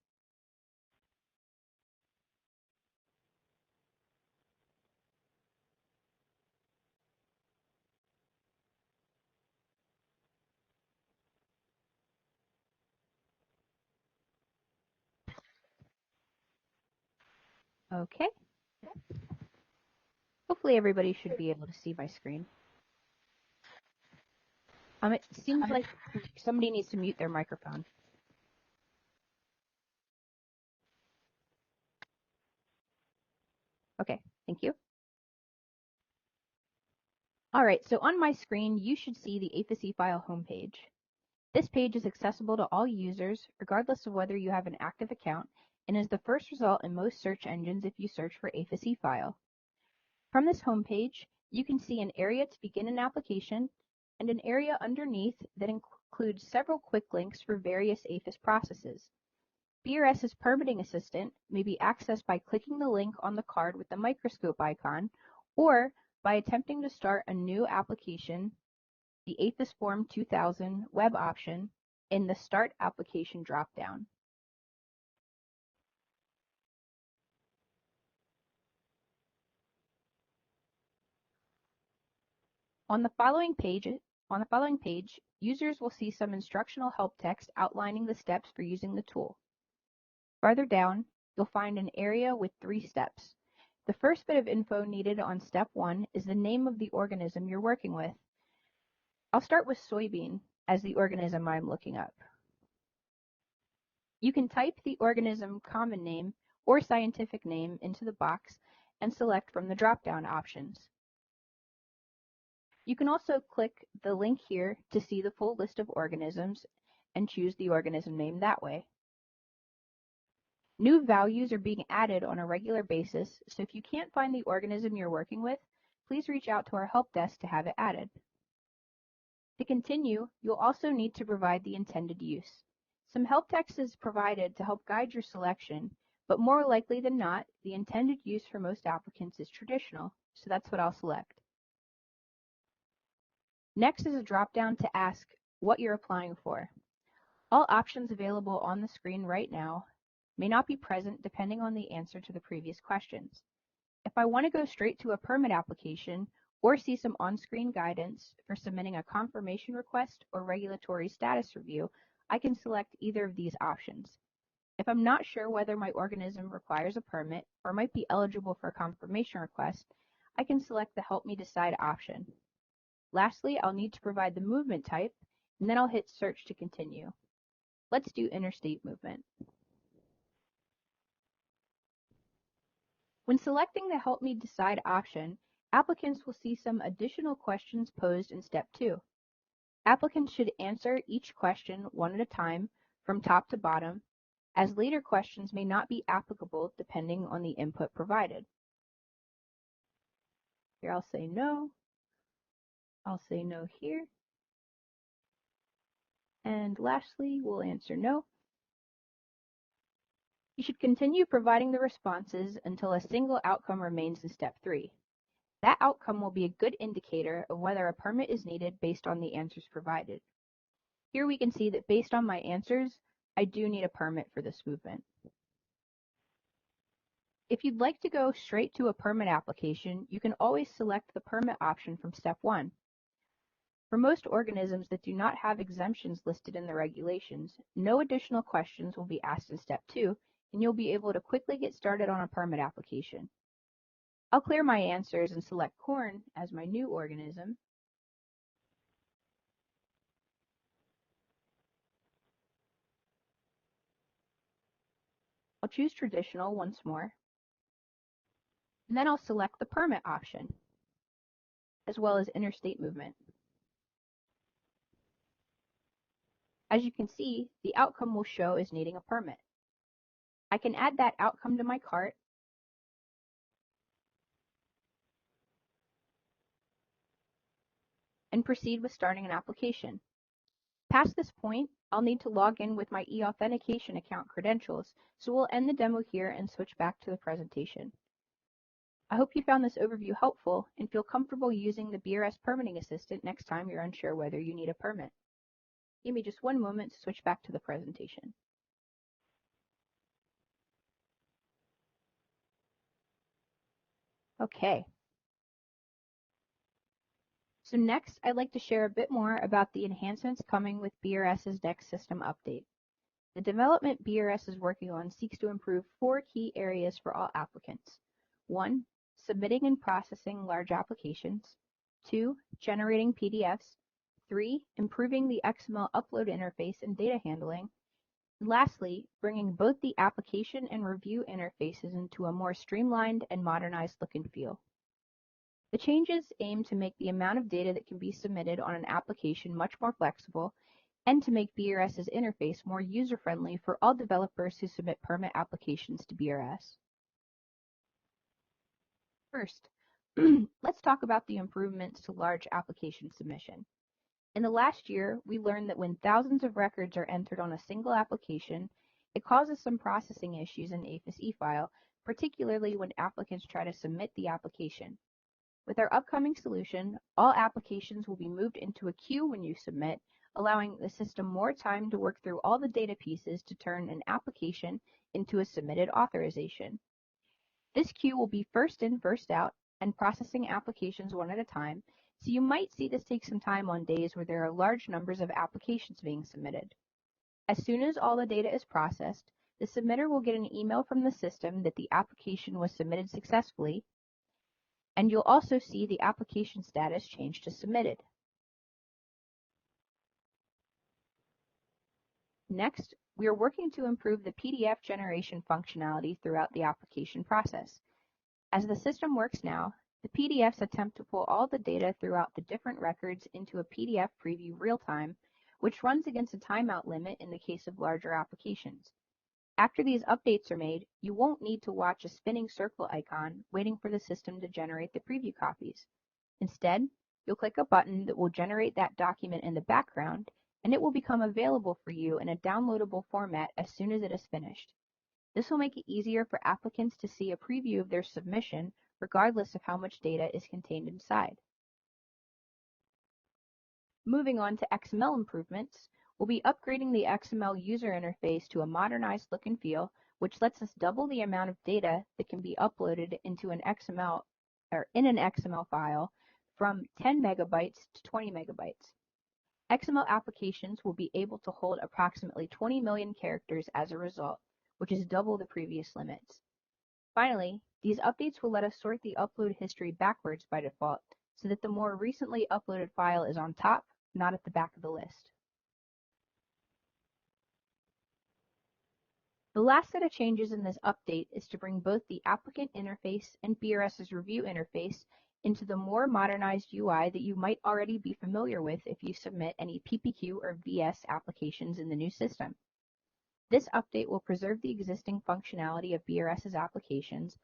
Okay. Hopefully everybody should be able to see my screen. It seems like somebody needs to mute their microphone. Okay, thank you. All right, so on my screen, you should see the APHIS e-file homepage. This page is accessible to all users, regardless of whether you have an active account, and is the first result in most search engines if you search for APHIS e-file. From this homepage, you can see an area to begin an application and an area underneath that includes several quick links for various APHIS processes. BRS's Permitting Assistant may be accessed by clicking the link on the card with the microscope icon, or by attempting to start a new application, the APHIS Form 2000 web option in the Start Application dropdown. On the following page, users will see some instructional help text outlining the steps for using the tool. Farther down, you'll find an area with 3 steps. The first bit of info needed on step 1 is the name of the organism you're working with. I'll start with soybean as the organism I'm looking up. You can type the organism common name or scientific name into the box and select from the drop-down options. You can also click the link here to see the full list of organisms and choose the organism name that way. New values are being added on a regular basis, so if you can't find the organism you're working with, please reach out to our help desk to have it added. To continue, you'll also need to provide the intended use. Some help text is provided to help guide your selection, but more likely than not, the intended use for most applicants is traditional, so that's what I'll select. Next is a drop-down to ask what you're applying for. All options available on the screen right now may not be present depending on the answer to the previous questions. If I want to go straight to a permit application or see some on-screen guidance for submitting a confirmation request or regulatory status review, I can select either of these options. If I'm not sure whether my organism requires a permit or might be eligible for a confirmation request, I can select the Help Me Decide option. Lastly, I'll need to provide the movement type, and then I'll hit Search to continue. Let's do interstate movement. When selecting the Help Me Decide option, applicants will see some additional questions posed in Step 2. Applicants should answer each question one at a time from top to bottom, as later questions may not be applicable depending on the input provided. Here I'll say no. I'll say no here. And lastly, we'll answer no. You should continue providing the responses until a single outcome remains in step 3. That outcome will be a good indicator of whether a permit is needed based on the answers provided. Here we can see that based on my answers, I do need a permit for this movement. If you'd like to go straight to a permit application, you can always select the permit option from step 1. For most organisms that do not have exemptions listed in the regulations, no additional questions will be asked in step 2, and you'll be able to quickly get started on a permit application. I'll clear my answers and select corn as my new organism. I'll choose traditional once more, and then I'll select the permit option, as well as interstate movement. As you can see, the outcome will show as needing a permit. I can add that outcome to my cart and proceed with starting an application. Past this point, I'll need to log in with my e-authentication account credentials, so we'll end the demo here and switch back to the presentation. I hope you found this overview helpful and feel comfortable using the BRS Permitting Assistant next time you're unsure whether you need a permit. Give me just one moment to switch back to the presentation. Okay. So next, I'd like to share a bit more about the enhancements coming with BRS's next system update. The development BRS is working on seeks to improve 4 key areas for all applicants. 1. Submitting and processing large applications. 2. Generating PDFs. 3. Improving the XML upload interface and data handling. And lastly, bringing both the application and review interfaces into a more streamlined and modernized look and feel. The changes aim to make the amount of data that can be submitted on an application much more flexible and to make BRS's interface more user-friendly for all developers who submit permit applications to BRS. First, let's talk about the improvements to large application submission. In the last year, we learned that when thousands of records are entered on a single application, it causes some processing issues in APHIS e-file, particularly when applicants try to submit the application. With our upcoming solution, all applications will be moved into a queue when you submit, allowing the system more time to work through all the data pieces to turn an application into a submitted authorization. This queue will be first in, first out, and processing applications one at a time, so you might see this take some time on days where there are large numbers of applications being submitted. As soon as all the data is processed, the submitter will get an email from the system that the application was submitted successfully, and you'll also see the application status change to submitted. Next, we are working to improve the PDF generation functionality throughout the application process. As the system works now, the PDFs attempt to pull all the data throughout the different records into a PDF preview real-time, which runs against a timeout limit in the case of larger applications. After these updates are made, you won't need to watch a spinning circle icon waiting for the system to generate the preview copies. Instead, you'll click a button that will generate that document in the background, and it will become available for you in a downloadable format as soon as it is finished. This will make it easier for applicants to see a preview of their submission, regardless of how much data is contained inside. Moving on to XML improvements, we'll be upgrading the XML user interface to a modernized look and feel, which lets us double the amount of data that can be uploaded into an XML or in an XML file from 10 megabytes to 20 megabytes. XML applications will be able to hold approximately 20 million characters as a result, which is double the previous limits. Finally, these updates will let us sort the upload history backwards by default, so that the more recently uploaded file is on top, not at the back of the list. The last set of changes in this update is to bring both the applicant interface and BRS's review interface into the more modernized UI that you might already be familiar with if you submit any PPQ or VS applications in the new system. This update will preserve the existing functionality of BRS's applications,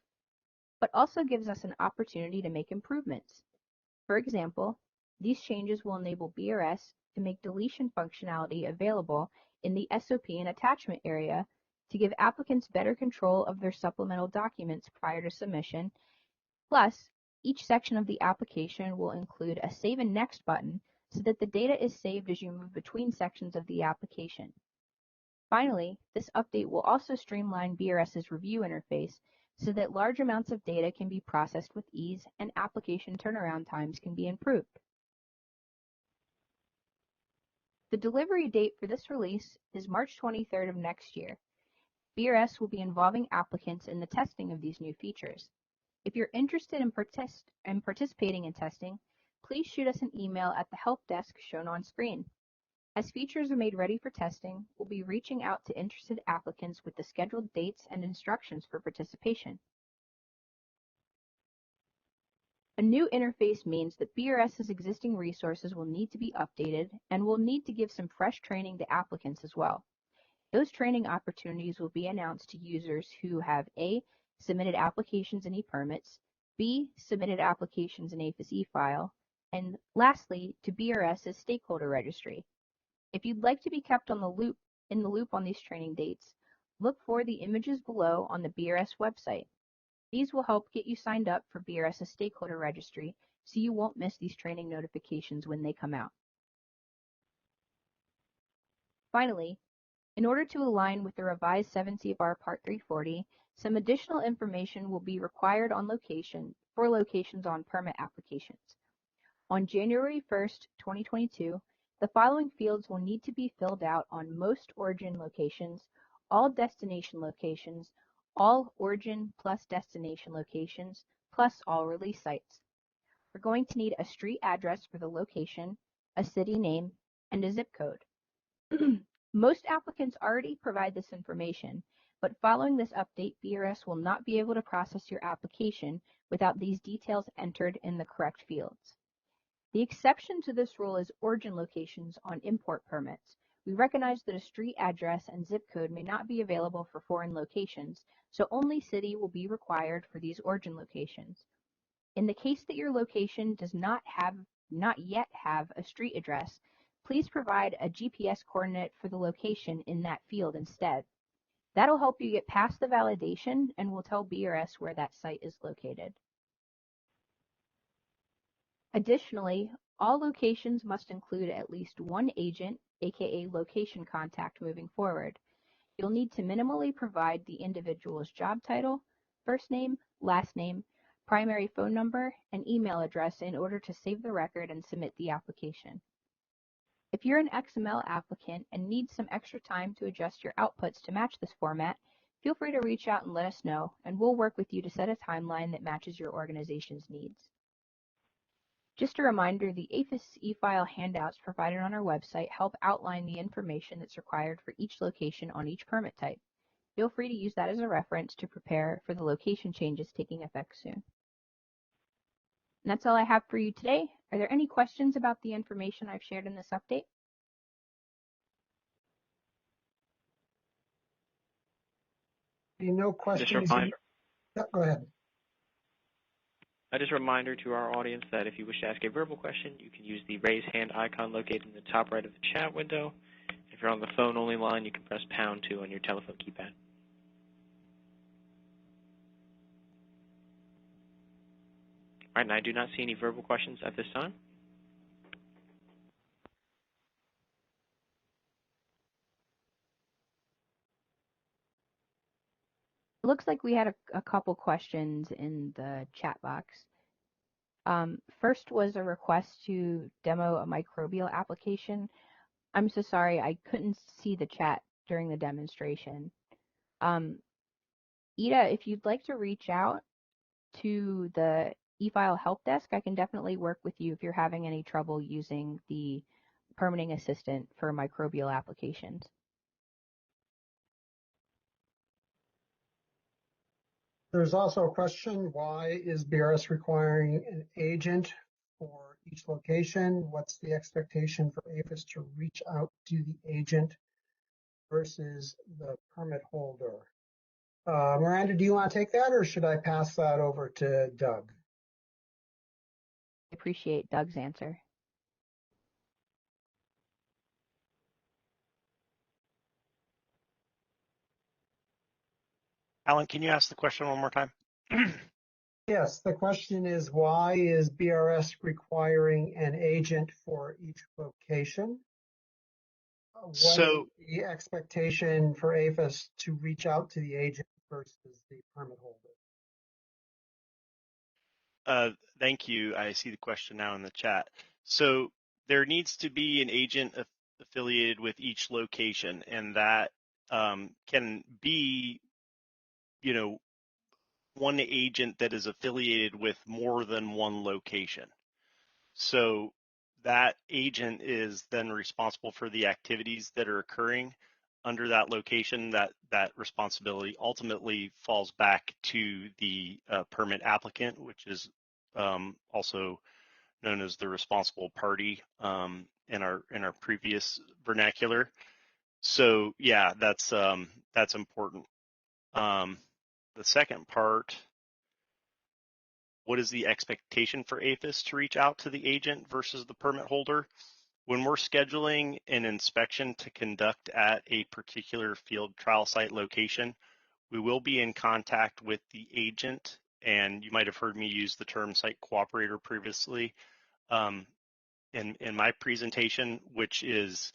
but also gives us an opportunity to make improvements. For example, these changes will enable BRS to make deletion functionality available in the SOP and attachment area to give applicants better control of their supplemental documents prior to submission. Plus, each section of the application will include a Save and Next button so that the data is saved as you move between sections of the application. Finally, this update will also streamline BRS's review interface so that large amounts of data can be processed with ease and application turnaround times can be improved. The delivery date for this release is March 23rd of next year. BRS will be involving applicants in the testing of these new features. If you're interested in participating in testing, please shoot us an email at the help desk shown on screen. As features are made ready for testing, we'll be reaching out to interested applicants with the scheduled dates and instructions for participation. A new interface means that BRS's existing resources will need to be updated and will need to give some fresh training to applicants as well. Those training opportunities will be announced to users who have A, submitted applications in ePermits, B, submitted applications in APHIS eFile, and lastly, to BRS's Stakeholder Registry. If you'd like to be kept in the loop on these training dates, look for the images below on the BRS website. These will help get you signed up for BRS's Stakeholder Registry so you won't miss these training notifications when they come out. Finally, in order to align with the revised 7 CFR Part 340, some additional information will be required on locations on permit applications. On January 1st, 2022, the following fields will need to be filled out on most origin locations, all destination locations, all origin plus destination locations, plus all release sites. We're going to need a street address for the location, a city name, and a zip code. Most applicants already provide this information, but following this update, BRS will not be able to process your application without these details entered in the correct fields. The exception to this rule is origin locations on import permits. We recognize that a street address and zip code may not be available for foreign locations, so only city will be required for these origin locations. In the case that your location does not yet have a street address, please provide a GPS coordinate for the location in that field instead. That'll help you get past the validation and will tell BRS where that site is located. Additionally, all locations must include at least one agent, aka location contact, moving forward. You'll need to minimally provide the individual's job title, first name, last name, primary phone number, and email address in order to save the record and submit the application. If you're an XML applicant and need some extra time to adjust your outputs to match this format, feel free to reach out and let us know, and we'll work with you to set a timeline that matches your organization's needs. Just a reminder, the APHIS eFile handouts provided on our website help outline the information that's required for each location on each permit type. Feel free to use that as a reference to prepare for the location changes taking effect soon. And that's all I have for you today. Are there any questions about the information I've shared in this update? No questions. Go ahead. Just a reminder to our audience that if you wish to ask a verbal question, you can use the raise hand icon located in the top right of the chat window. If you're on the phone only line, you can press #2 on your telephone keypad. All right, and I do not see any verbal questions at this time. It looks like we had a couple questions in the chat box. First was a request to demo a microbial application. I'm so sorry, I couldn't see the chat during the demonstration. Ida, if you'd like to reach out to the eFile help desk, I can definitely work with you if you're having any trouble using the permitting assistant for microbial applications. There's also a question, why is BRS requiring an agent for each location? What's the expectation for APHIS to reach out to the agent versus the permit holder. Miranda, do you want to take that, or should I pass that over to Doug? I appreciate Doug's answer. Alan, can you ask the question one more time? Yes, the question is, why is BRS requiring an agent for each location? What is the expectation for APHIS to reach out to the agent versus the permit holder? Thank you. I see the question now in the chat. So there needs to be an agent affiliated with each location, and that can be, one agent that is affiliated with more than one location. So that agent is then responsible for the activities that are occurring under that location. That responsibility ultimately falls back to the permit applicant, which is also known as the responsible party in our previous vernacular. So yeah, that's important. The second part, what is the expectation for APHIS to reach out to the agent versus the permit holder? When we're scheduling an inspection to conduct at a particular field trial site location, we will be in contact with the agent, and you might have heard me use the term site cooperator previously in my presentation, which is,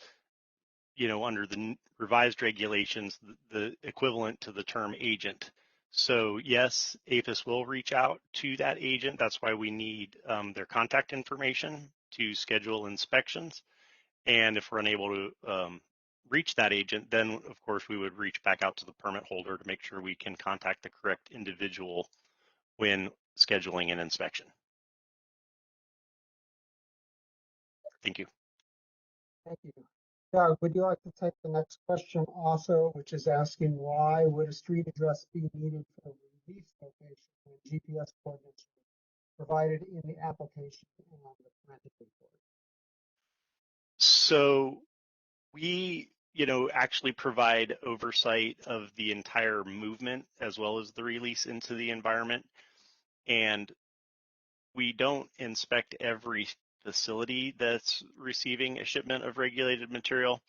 under the revised regulations, the equivalent to the term agent. So yes, APHIS will reach out to that agent. That's why we need their contact information to schedule inspections. And if we're unable to reach that agent, then of course we would reach back out to the permit holder to make sure we can contact the correct individual when scheduling an inspection. Thank you. Thank you. Doug, would you like to take the next question also, which is asking why would a street address be needed for a release location when GPS coordinates are provided in the application and on the planting report? So we, actually provide oversight of the entire movement as well as the release into the environment. And we don't inspect every facility that's receiving a shipment of regulated material,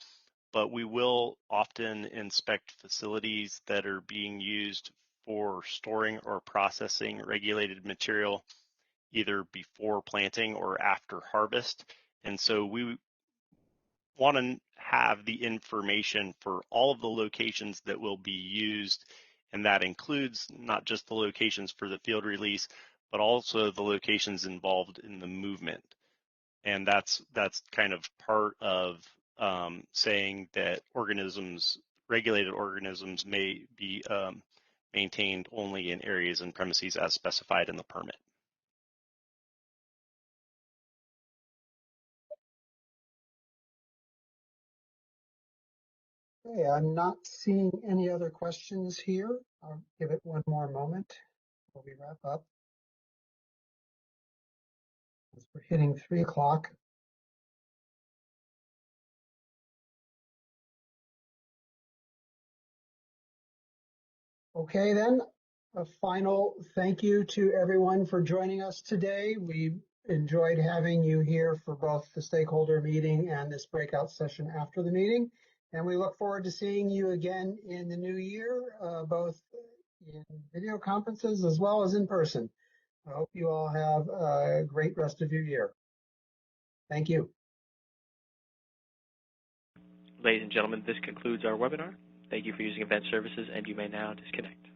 but we will often inspect facilities that are being used for storing or processing regulated material either before planting or after harvest. And so we want to have the information for all of the locations that will be used, and that includes not just the locations for the field release, but also the locations involved in the movement. And that's kind of part of saying that regulated organisms may be maintained only in areas and premises as specified in the permit. Okay, I'm not seeing any other questions here. I'll give it one more moment before we wrap up. As we're hitting 3 o'clock. Okay, then, a final thank you to everyone for joining us today. We enjoyed having you here for both the stakeholder meeting and this breakout session after the meeting. And we look forward to seeing you again in the new year, both in video conferences as well as in person. I hope you all have a great rest of your year. Thank you. Ladies and gentlemen, this concludes our webinar. Thank you for using Event Services, and you may now disconnect.